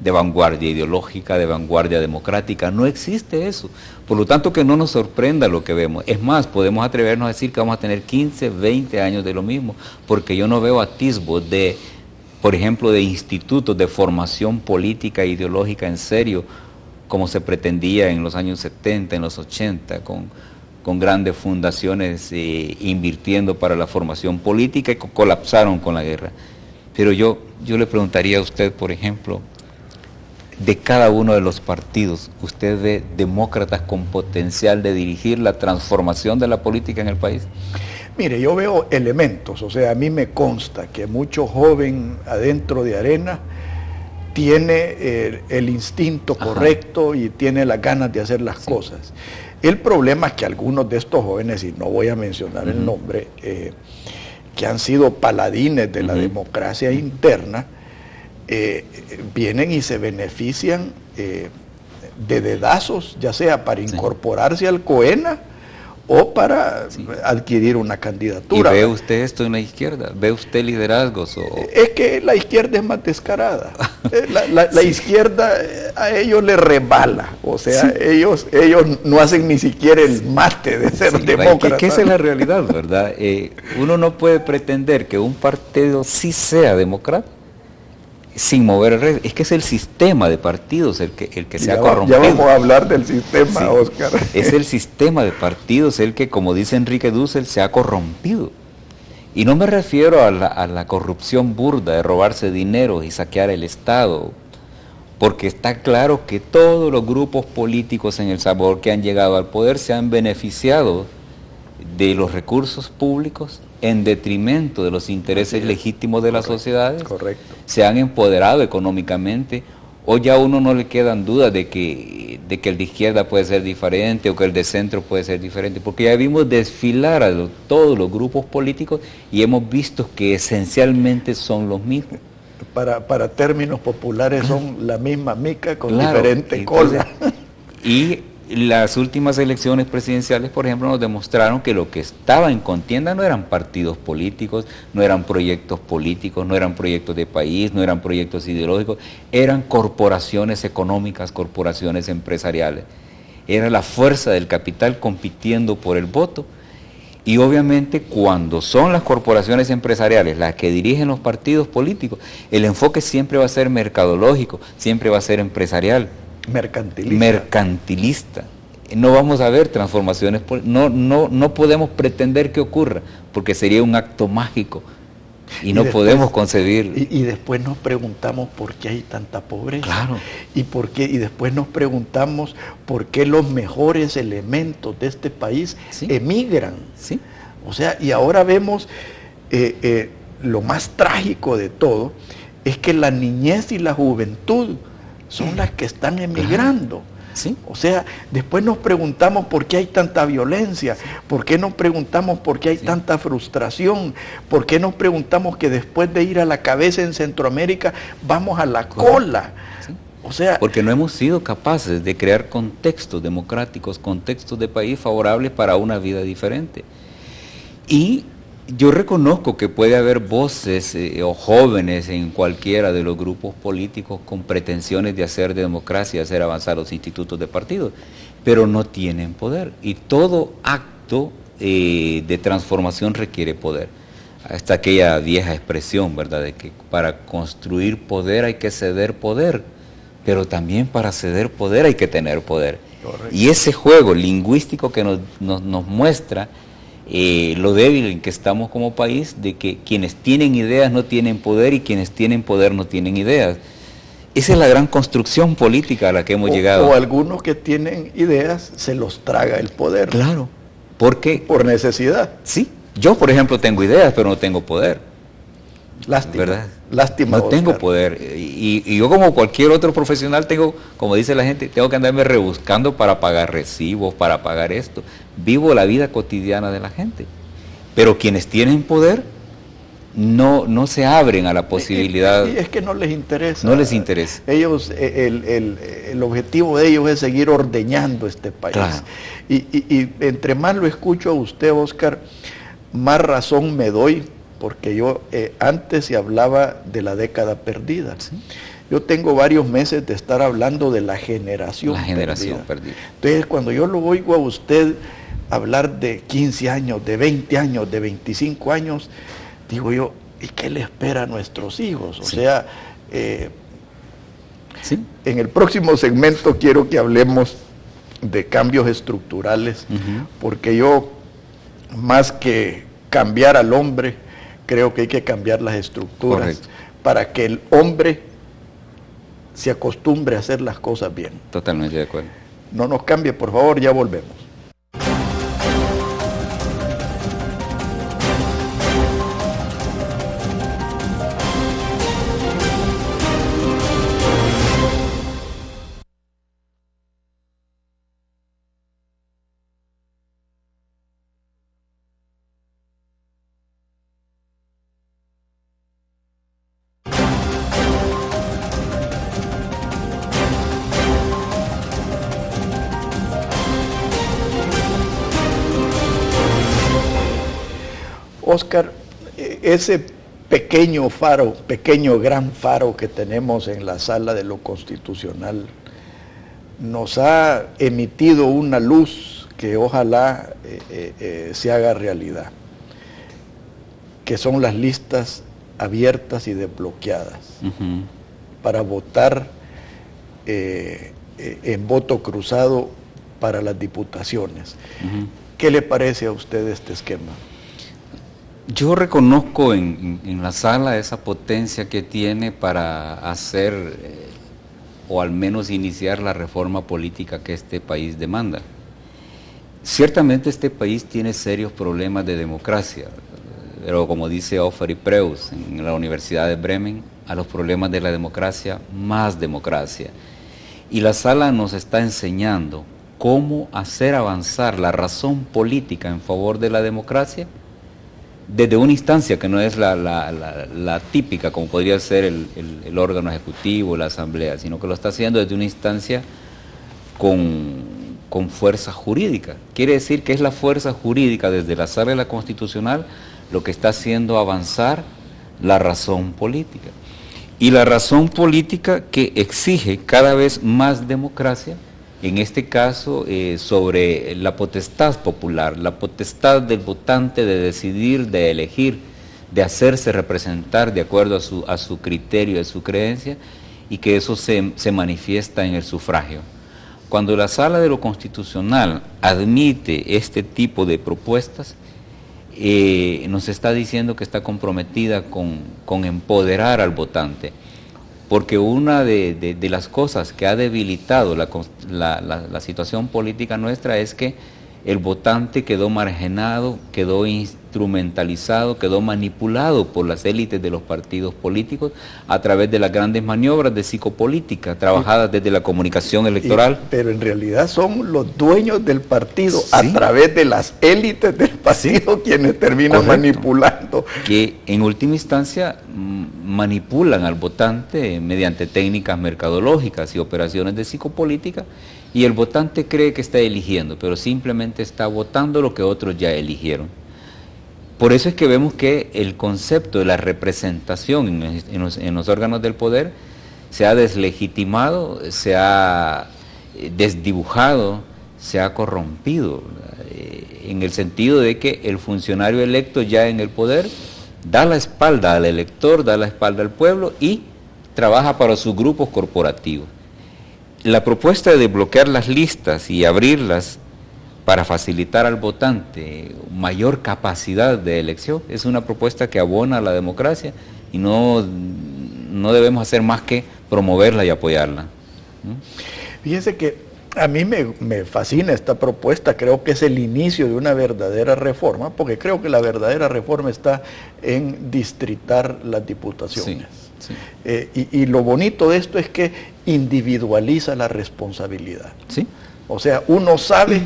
ideológica, de vanguardia democrática, no existe eso. Por lo tanto, que no nos sorprenda lo que vemos. Es más, podemos atrevernos a decir que vamos a tener 15, 20 años de lo mismo, porque yo no veo atisbos de, por ejemplo, de institutos de formación política e ideológica en serio, como se pretendía en los años 70, en los 80, con grandes fundaciones invirtiendo para la formación política, y colapsaron con la guerra. Pero yo le preguntaría a usted, por ejemplo, de cada uno de los partidos, ¿usted ve demócratas con potencial de dirigir la transformación de la política en el país? Mire, yo veo elementos, o sea, a mí me consta que mucho joven adentro de Arena tiene el instinto correcto y tiene las ganas de hacer las cosas. El problema es que algunos de estos jóvenes, y no voy a mencionar el nombre, que han sido paladines de la democracia interna, vienen y se benefician de dedazos, ya sea para incorporarse al COENA o para adquirir una candidatura. ¿Y ve usted esto en la izquierda? ¿Ve usted liderazgos? Es que la izquierda es más descarada. La izquierda a ellos les resbala. O sea, ellos no hacen ni siquiera el mate de ser demócratas. Que esa es la realidad, ¿verdad? Uno no puede pretender que un partido sí sea demócrata sin mover el resto. Es que es el sistema de partidos el que se ha corrompido. Ya vamos a hablar del sistema, Oscar. Es el sistema de partidos el que, como dice Enrique Dussel, se ha corrompido. Y no me refiero a la corrupción burda de robarse dinero y saquear el Estado, porque está claro que todos los grupos políticos en El Salvador que han llegado al poder se han beneficiado de los recursos públicos en detrimento de los intereses legítimos de las sociedades. Correcto. Se han empoderado económicamente. Hoy ya a uno no le quedan dudas de que el de izquierda puede ser diferente o que el de centro puede ser diferente, porque ya vimos desfilar a todos los grupos políticos y hemos visto que esencialmente son los mismos. Para términos populares son la misma mica con diferente cola. Y las últimas elecciones presidenciales, por ejemplo, nos demostraron que lo que estaba en contienda no eran partidos políticos, no eran proyectos políticos, no eran proyectos de país, no eran proyectos ideológicos, eran corporaciones económicas, corporaciones empresariales. Era la fuerza del capital compitiendo por el voto. Y obviamente cuando son las corporaciones empresariales las que dirigen los partidos políticos, el enfoque siempre va a ser mercadológico, siempre va a ser empresarial. Mercantilista. No vamos a ver transformaciones, no podemos pretender que ocurra, porque sería un acto mágico y no después, podemos concebir. Y después nos preguntamos por qué hay tanta pobreza. Claro. Y después nos preguntamos por qué los mejores elementos de este país emigran. Sí. O sea, y ahora vemos lo más trágico de todo es que la niñez y la juventud son las que están emigrando. Sí. O sea, después nos preguntamos por qué hay tanta violencia, por qué nos preguntamos por qué hay tanta frustración, por qué nos preguntamos que después de ir a la cabeza en Centroamérica vamos a la cola. Sí. O sea, porque no hemos sido capaces de crear contextos democráticos, contextos de país favorables para una vida diferente. Y yo reconozco que puede haber voces o jóvenes en cualquiera de los grupos políticos con pretensiones de hacer de democracia, hacer avanzar los institutos de partido, pero no tienen poder. Y todo acto de transformación requiere poder. Hasta aquella vieja expresión, ¿verdad?, de que para construir poder hay que ceder poder, pero también para ceder poder hay que tener poder. Correcto. Y ese juego lingüístico que nos muestra lo débil en que estamos como país, de que quienes tienen ideas no tienen poder y quienes tienen poder no tienen ideas. Esa es la gran construcción política a la que hemos llegado. O algunos que tienen ideas se los traga el poder. Claro, porque... Por necesidad. Sí, yo por ejemplo tengo ideas, pero no tengo poder. Lástima. ¿Verdad? Lástima. No tengo Oscar. poder. Y yo como cualquier otro profesional tengo, como dice la gente, tengo que andarme rebuscando para pagar recibos, para pagar esto. Vivo la vida cotidiana de la gente. Pero quienes tienen poder no se abren a la posibilidad. Y es que no les interesa. No les interesa. Ellos, el objetivo de ellos es seguir ordeñando este país. Claro. Y entre más lo escucho a usted, Oscar, más razón me doy, porque yo antes se hablaba de la década perdida. ¿Sí? Yo tengo varios meses de estar hablando de la generación perdida. Entonces, cuando yo lo oigo a usted hablar de 15 años, de 20 años, de 25 años, digo yo, ¿y qué le espera a nuestros hijos? O Sí. sea, ¿Sí? en el próximo segmento quiero que hablemos de cambios estructurales, porque yo, más que cambiar al hombre, creo que hay que cambiar las estructuras. Correcto. Para que el hombre se acostumbre a hacer las cosas bien. Totalmente de acuerdo. No nos cambie, por favor, ya volvemos. Oscar, ese pequeño faro, pequeño gran faro que tenemos en la sala de lo constitucional, nos ha emitido una luz que ojalá se haga realidad, que son las listas abiertas y desbloqueadas para votar en voto cruzado para las diputaciones. ¿Qué le parece a usted este esquema? Yo reconozco en la sala esa potencia que tiene para hacer o al menos iniciar la reforma política que este país demanda. Ciertamente este país tiene serios problemas de democracia, pero como dice Offer y Preus en la Universidad de Bremen, a los problemas de la democracia, más democracia. Y la sala nos está enseñando cómo hacer avanzar la razón política en favor de la democracia desde una instancia que no es la típica, como podría ser el órgano ejecutivo, la asamblea, sino que lo está haciendo desde una instancia con fuerza jurídica. Quiere decir que es la fuerza jurídica desde la sala de la constitucional lo que está haciendo avanzar la razón política. Y la razón política que exige cada vez más democracia, en este caso sobre la potestad popular, la potestad del votante de decidir, de elegir, de hacerse representar de acuerdo a su criterio, a su creencia, y que eso se manifiesta en el sufragio. Cuando la Sala de lo Constitucional admite este tipo de propuestas, nos está diciendo que está comprometida con empoderar al votante. Porque una de las cosas que ha debilitado la situación política nuestra es que el votante quedó marginado, quedó instrumentalizado, quedó manipulado por las élites de los partidos políticos a través de las grandes maniobras de psicopolítica trabajadas desde la comunicación electoral. Pero en realidad son los dueños del partido, sí, a través de las élites del partido, sí, quienes terminan manipulando. Que en última instancia manipulan al votante mediante técnicas mercadológicas y operaciones de psicopolítica, y el votante cree que está eligiendo, pero simplemente está votando lo que otros ya eligieron. Por eso es que vemos que el concepto de la representación en los órganos del poder se ha deslegitimado, se ha desdibujado, se ha corrompido, en el sentido de que el funcionario electo ya en el poder da la espalda al elector, da la espalda al pueblo y trabaja para sus grupos corporativos. La propuesta de bloquear las listas y abrirlas para facilitar al votante mayor capacidad de elección es una propuesta que abona a la democracia y no debemos hacer más que promoverla y apoyarla. Fíjense que a mí me fascina esta propuesta, creo que es el inicio de una verdadera reforma, porque creo que la verdadera reforma está en distritar las diputaciones. Sí, sí. Y lo bonito de esto es que individualiza la responsabilidad. Sí. O sea, uno sabe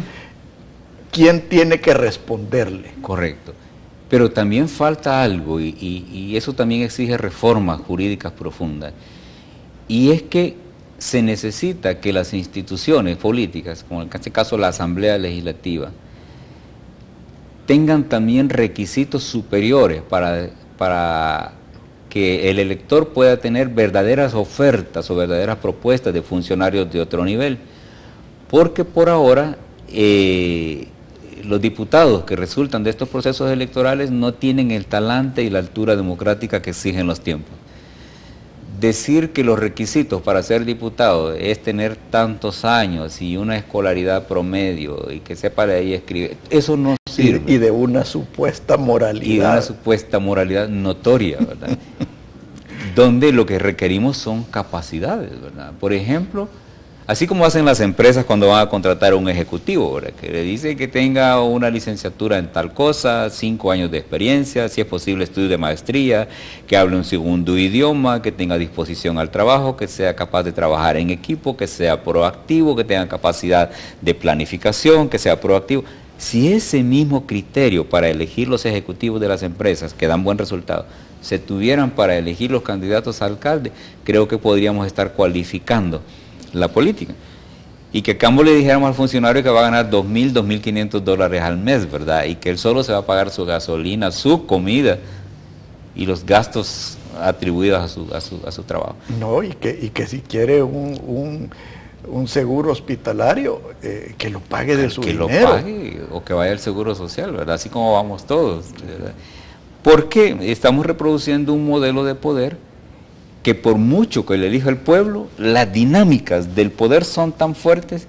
quién tiene que responderle. Correcto. Pero también falta algo, y eso también exige reformas jurídicas profundas, y es que se necesita que las instituciones políticas, como en este caso la Asamblea Legislativa, tengan también requisitos superiores para que el elector pueda tener verdaderas ofertas o verdaderas propuestas de funcionarios de otro nivel, porque por ahora los diputados que resultan de estos procesos electorales no tienen el talante y la altura democrática que exigen los tiempos. Decir que los requisitos para ser diputado es tener tantos años y una escolaridad promedio y que sepa leer y escribir, eso no sirve. Y de una supuesta moralidad. Y de una supuesta moralidad notoria, ¿verdad? Donde lo que requerimos son capacidades, ¿verdad? Por ejemplo, así como hacen las empresas cuando van a contratar a un ejecutivo, ¿verdad? Que le dicen que tenga una licenciatura en tal cosa, 5 años de experiencia, si es posible estudio de maestría, que hable un segundo idioma, que tenga disposición al trabajo, que sea capaz de trabajar en equipo, que sea proactivo, que tenga capacidad de planificación, que sea proactivo. Si ese mismo criterio para elegir los ejecutivos de las empresas que dan buen resultado se tuvieran para elegir los candidatos a alcalde, creo que podríamos estar cualificando la política, y que a cambio le dijéramos al funcionario que va a ganar $2,000, $2,500 al mes, ¿verdad? Y que él solo se va a pagar su gasolina, su comida y los gastos atribuidos a su trabajo. No, y que si quiere un seguro hospitalario, que lo pague de su dinero. Que lo pague, o que vaya al seguro social, ¿verdad? Así como vamos todos, ¿verdad? Porque estamos reproduciendo un modelo de poder que por mucho que le elija el pueblo, las dinámicas del poder son tan fuertes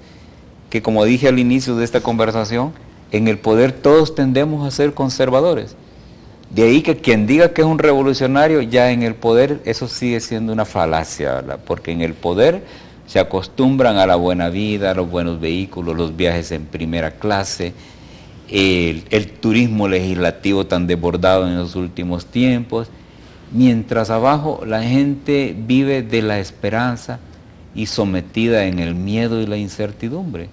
que, como dije al inicio de esta conversación, en el poder todos tendemos a ser conservadores. De ahí que quien diga que es un revolucionario, ya en el poder eso sigue siendo una falacia, ¿verdad? Porque en el poder se acostumbran a la buena vida, a los buenos vehículos, los viajes en primera clase, el turismo legislativo tan desbordado en los últimos tiempos, mientras abajo la gente vive de la esperanza y sometida en el miedo y la incertidumbre.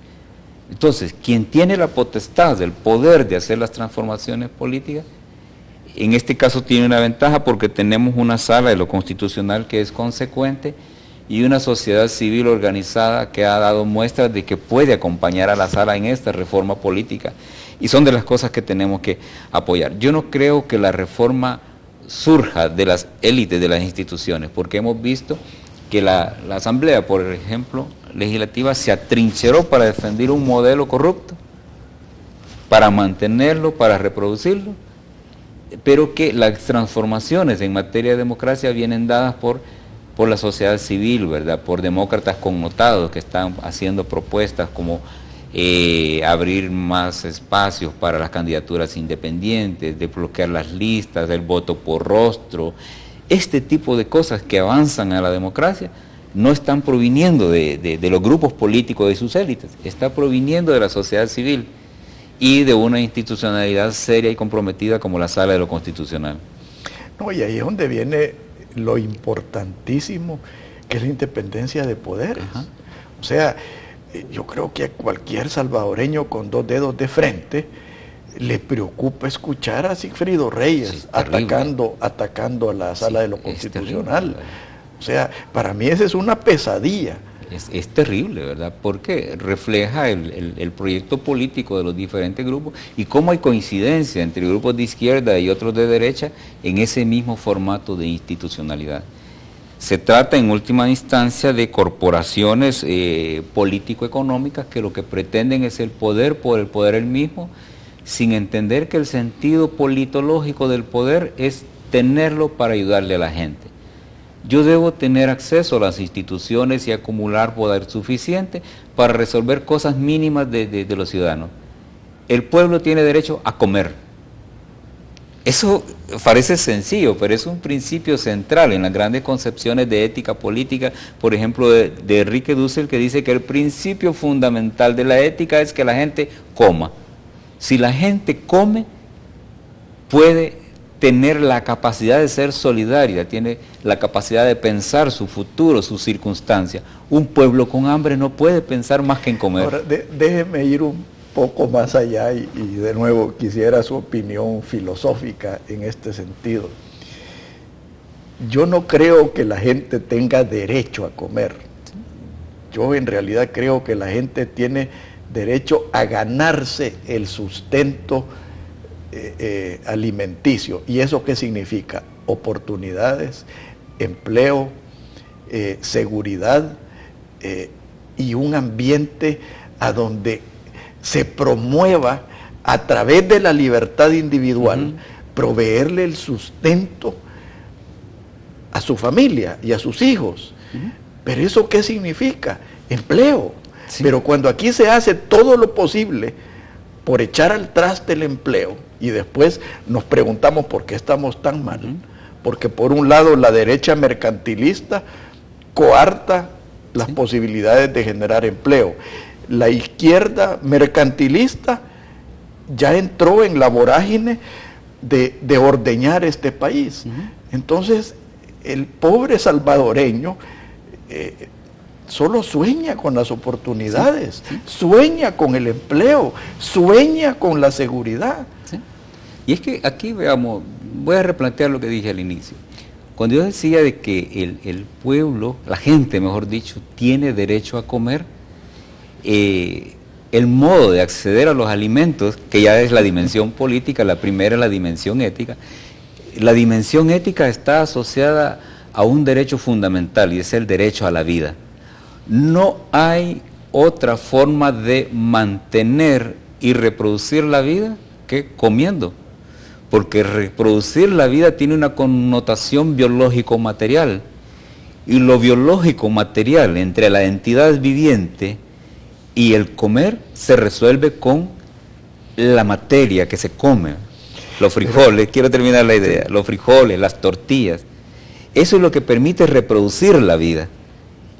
Entonces, quien tiene la potestad, el poder de hacer las transformaciones políticas, en este caso tiene una ventaja porque tenemos una sala de lo constitucional que es consecuente y una sociedad civil organizada que ha dado muestras de que puede acompañar a la sala en esta reforma política, y son de las cosas que tenemos que apoyar. Yo no creo que la reforma surja de las élites de las instituciones, porque hemos visto que la Asamblea, por ejemplo, legislativa, se atrincheró para defender un modelo corrupto, para mantenerlo, para reproducirlo, pero que las transformaciones en materia de democracia vienen dadas por la sociedad civil, ¿verdad? Por demócratas connotados que están haciendo propuestas como abrir más espacios para las candidaturas independientes, de bloquear las listas, del voto por rostro. Este tipo de cosas que avanzan a la democracia no están proviniendo de los grupos políticos de sus élites, está proviniendo de la sociedad civil. y de una institucionalidad seria y comprometida como la Sala de lo Constitucional. No, y ahí es donde viene lo importantísimo, que es la independencia de poderes. Ajá. O sea, yo creo que a cualquier salvadoreño con 2 dedos de frente le preocupa escuchar a Sigfrido Reyes atacando a la Sala de lo Constitucional. O sea, para mí esa es una pesadilla. Es terrible, ¿verdad? Porque refleja el proyecto político de los diferentes grupos y cómo hay coincidencia entre grupos de izquierda y otros de derecha en ese mismo formato de institucionalidad. Se trata en última instancia de corporaciones político-económicas que lo que pretenden es el poder por el poder el mismo, sin entender que el sentido politológico del poder es tenerlo para ayudarle a la gente. Yo debo tener acceso a las instituciones y acumular poder suficiente para resolver cosas mínimas de los ciudadanos. El pueblo tiene derecho a comer. Eso parece sencillo, pero es un principio central en las grandes concepciones de ética política, por ejemplo, de Enrique Dussel, que dice que el principio fundamental de la ética es que la gente coma. Si la gente come, puede tener la capacidad de ser solidaria, tiene la capacidad de pensar su futuro, sus circunstancias. Un pueblo con hambre no puede pensar más que en comer. Ahora, déjeme ir un poco más allá y de nuevo quisiera su opinión filosófica en este sentido. Yo no creo que la gente tenga derecho a comer. Yo en realidad creo que la gente tiene derecho a ganarse el sustento alimenticio. ¿Y eso qué significa? Oportunidades, empleo, seguridad y un ambiente a donde se promueva a través de la libertad individual, proveerle el sustento a su familia y a sus hijos. ¿Pero eso qué significa? Empleo. Sí. Pero cuando aquí se hace todo lo posible por echar al traste el empleo y después nos preguntamos por qué estamos tan mal, porque por un lado la derecha mercantilista coarta las posibilidades de generar empleo, la izquierda mercantilista ya entró en la vorágine de ordeñar este país. Entonces el pobre salvadoreño solo sueña con las oportunidades, sueña con el empleo, sueña con la seguridad. Sí. Y es que aquí veamos, voy a replantear lo que dije al inicio. Cuando yo decía de que el pueblo, la gente mejor dicho, tiene derecho a comer, el modo de acceder a los alimentos, que ya es la dimensión política, la primera es la dimensión ética. La dimensión ética está asociada a un derecho fundamental y es el derecho a la vida. No hay otra forma de mantener y reproducir la vida que comiendo, porque reproducir la vida tiene una connotación biológico-material, y lo biológico-material entre la entidad viviente y el comer se resuelve con la materia que se come, los frijoles, quiero terminar la idea, los frijoles, las tortillas, eso es lo que permite reproducir la vida.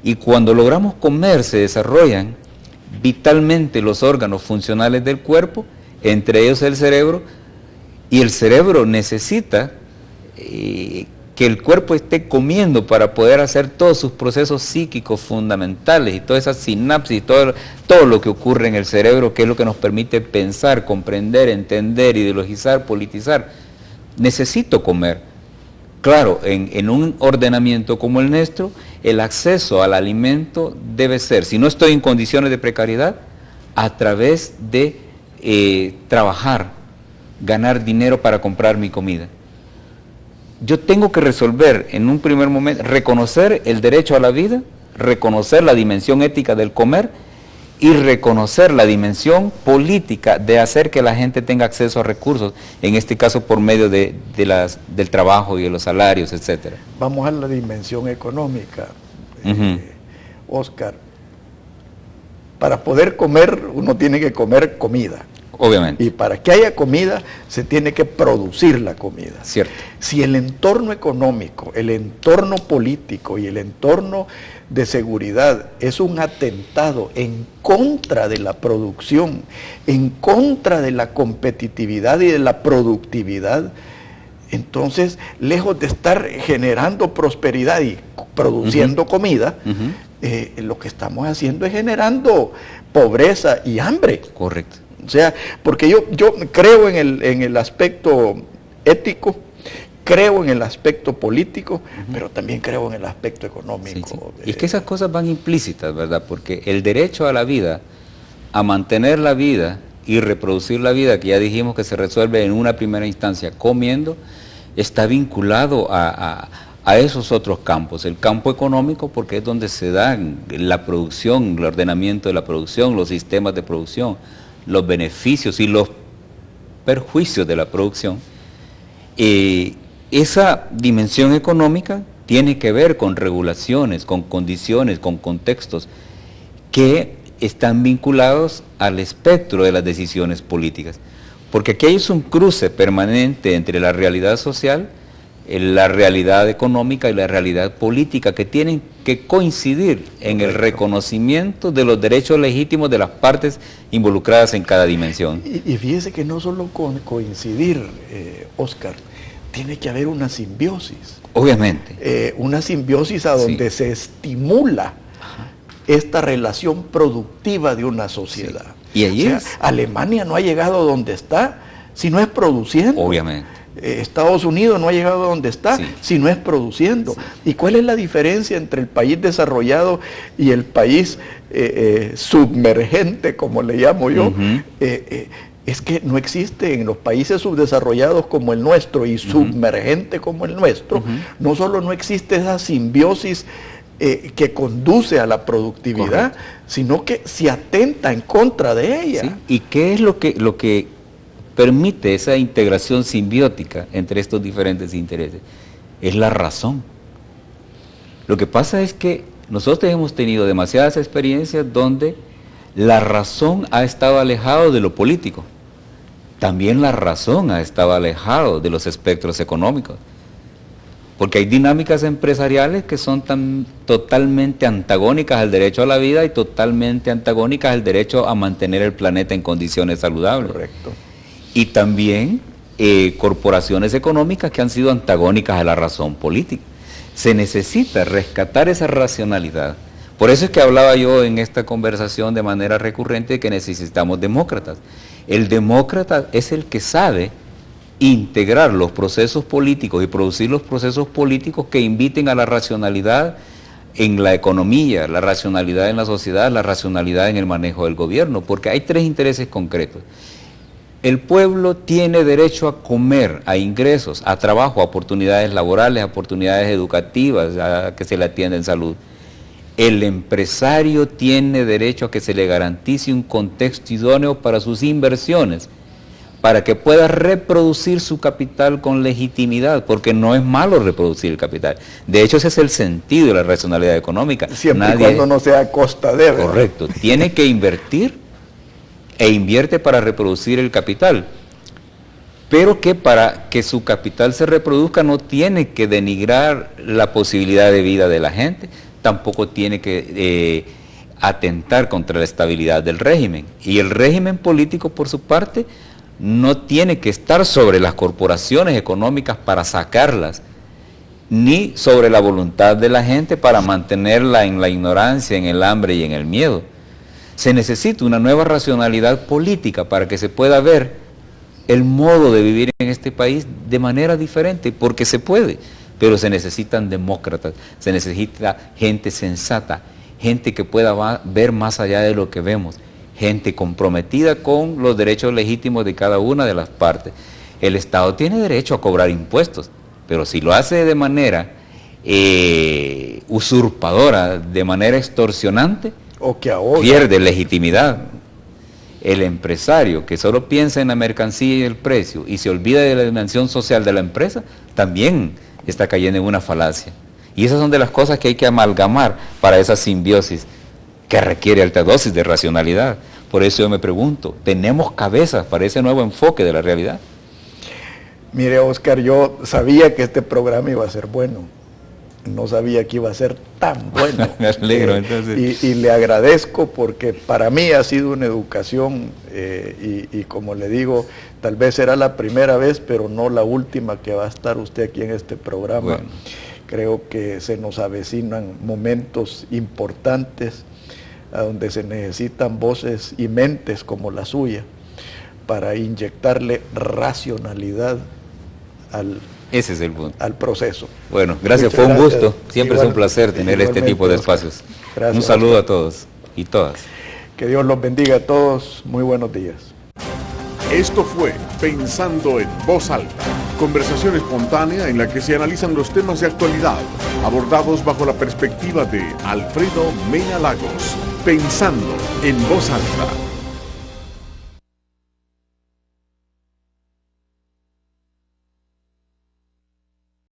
Y cuando logramos comer se desarrollan vitalmente los órganos funcionales del cuerpo, entre ellos el cerebro, y el cerebro necesita que el cuerpo esté comiendo para poder hacer todos sus procesos psíquicos fundamentales y todas esas sinapsis, todo lo que ocurre en el cerebro, que es lo que nos permite pensar, comprender, entender, ideologizar, politizar. Necesito comer. Claro, en un ordenamiento como el nuestro, el acceso al alimento debe ser, si no estoy en condiciones de precariedad, a través de trabajar, ganar dinero para comprar mi comida. Yo tengo que resolver en un primer momento, reconocer el derecho a la vida, reconocer la dimensión ética del comer y reconocer la dimensión política de hacer que la gente tenga acceso a recursos, en este caso por medio del trabajo y de los salarios, etcétera. Vamos a la dimensión económica, Oscar. Para poder comer, uno tiene que comer comida. Obviamente. Y para que haya comida, se tiene que producir la comida. Cierto. Si el entorno económico, el entorno político y el entorno de seguridad es un atentado en contra de la producción, en contra de la competitividad y de la productividad, entonces, lejos de estar generando prosperidad y produciendo comida, lo que estamos haciendo es generando pobreza y hambre. Correcto. O sea, porque yo creo en el aspecto ético, creo en el aspecto político, pero también creo en el aspecto económico. Sí, sí. Y es que esas cosas van implícitas, ¿verdad? Porque el derecho a la vida, a mantener la vida y reproducir la vida, que ya dijimos que se resuelve en una primera instancia comiendo, está vinculado a esos otros campos. El campo económico, porque es donde se dan la producción, el ordenamiento de la producción, los sistemas de producción, los beneficios y los perjuicios de la producción. Esa dimensión económica tiene que ver con regulaciones, con condiciones, con contextos que están vinculados al espectro de las decisiones políticas. Porque aquí hay un cruce permanente entre la realidad social, la realidad económica y la realidad política, que tienen que coincidir en el reconocimiento de los derechos legítimos de las partes involucradas en cada dimensión. Y fíjese que no solo con coincidir, Oscar, tiene que haber una simbiosis. Obviamente. Una simbiosis a donde se estimula esta relación productiva de una sociedad. Sí. Y allí Alemania no ha llegado donde está si no es produciendo. Obviamente. Estados Unidos no ha llegado a donde está si no es produciendo. ¿Y cuál es la diferencia entre el país desarrollado y el país submergente, como le llamo yo? Es que no existe en los países subdesarrollados como el nuestro y submergente como el nuestro, no solo no existe esa simbiosis que conduce a la productividad, sino que se atenta en contra de ella. ¿Sí? ¿Y qué es lo que permite esa integración simbiótica entre estos diferentes intereses? Es la razón. Lo que pasa es que nosotros hemos tenido demasiadas experiencias donde la razón ha estado alejada de lo político. También la razón ha estado alejada de los espectros económicos. Porque hay dinámicas empresariales que son totalmente antagónicas al derecho a la vida y totalmente antagónicas al derecho a mantener el planeta en condiciones saludables. Correcto. Y también corporaciones económicas que han sido antagónicas a la razón política. Se necesita rescatar esa racionalidad. Por eso es que hablaba yo en esta conversación de manera recurrente de que necesitamos demócratas. El demócrata es el que sabe integrar los procesos políticos y producir los procesos políticos que inviten a la racionalidad en la economía, la racionalidad en la sociedad, la racionalidad en el manejo del gobierno, porque hay tres intereses concretos. El pueblo tiene derecho a comer, a ingresos, a trabajo, a oportunidades laborales, a oportunidades educativas, a que se le atienda en salud. El empresario tiene derecho a que se le garantice un contexto idóneo para sus inversiones, para que pueda reproducir su capital con legitimidad, porque no es malo reproducir el capital. De hecho, ese es el sentido de la racionalidad económica. Siempre y cuando no sea a costa de... Correcto. Tiene que invertir e invierte para reproducir el capital. Pero que para que su capital se reproduzca no tiene que denigrar la posibilidad de vida de la gente, tampoco tiene que atentar contra la estabilidad del régimen. Y el régimen político, por su parte, no tiene que estar sobre las corporaciones económicas para sacarlas, ni sobre la voluntad de la gente para mantenerla en la ignorancia, en el hambre y en el miedo. Se necesita una nueva racionalidad política para que se pueda ver el modo de vivir en este país de manera diferente, porque se puede, pero se necesitan demócratas, se necesita gente sensata, gente que pueda ver más allá de lo que vemos, gente comprometida con los derechos legítimos de cada una de las partes. El Estado tiene derecho a cobrar impuestos, pero si lo hace de manera usurpadora, de manera extorsionante, o que ahoga, pierde legitimidad. El empresario que solo piensa en la mercancía y el precio y se olvida de la dimensión social de la empresa, también está cayendo en una falacia. Y esas son de las cosas que hay que amalgamar para esa simbiosis que requiere alta dosis de racionalidad. Por eso yo me pregunto, ¿tenemos cabezas para ese nuevo enfoque de la realidad? Mire, Oscar, yo sabía que este programa iba a ser bueno. No sabía que iba a ser tan bueno. Me alegro, entonces. Y le agradezco porque para mí ha sido una educación y como le digo, tal vez será la primera vez, pero no la última que va a estar usted aquí en este programa. Bueno. Creo que se nos avecinan momentos importantes a donde se necesitan voces y mentes como la suya para inyectarle racionalidad ese es el punto. al proceso. Bueno, gracias, Muchas fue un gracias. gusto. Siempre es un placer tener este tipo de Oscar. espacios. Gracias, Un saludo Oscar. a todos y todas. Que Dios los bendiga a todos. Muy buenos días. Esto fue Pensando en Voz Alta, conversación espontánea en la que se analizan los temas de actualidad, abordados bajo la perspectiva de Alfredo Mena Lagos. Pensando en Voz Alta.